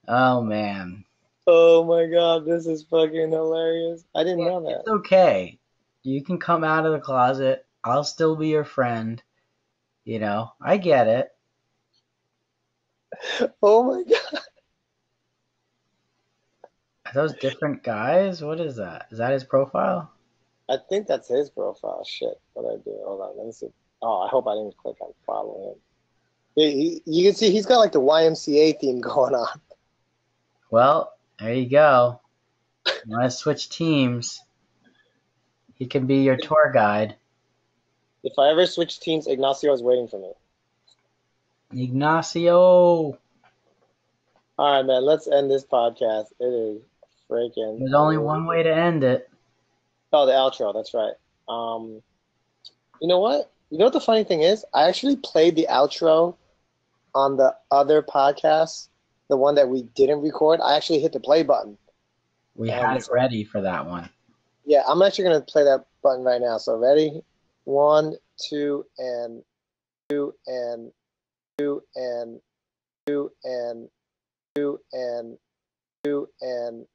Oh, man. Oh my god, this is fucking hilarious. I didn't know that. It's okay. You can come out of the closet. I'll still be your friend. You know, I get it. Oh my god. Are those different guys? What is that? Is that his profile? I think that's his profile. Shit. What I do? Hold on. Let me see. Oh, I hope I didn't click on follow him. You can see he's got like the YMCA theme going on. Well, there you go. You want to switch teams? He can be your tour guide. If I ever switch teams, Ignacio is waiting for me. Ignacio! All right, man. Let's end this podcast. It is freaking. There's only one way to end it. Oh, the outro. That's right. You know what? You know what the funny thing is? I actually played the outro on the other podcast, the one that we didn't record. I actually hit the play button. We had it ready for that one. Yeah, I'm actually going to play that button right now. So ready? 1, 2, and 2, and 2, and 2, and 2, and 2, and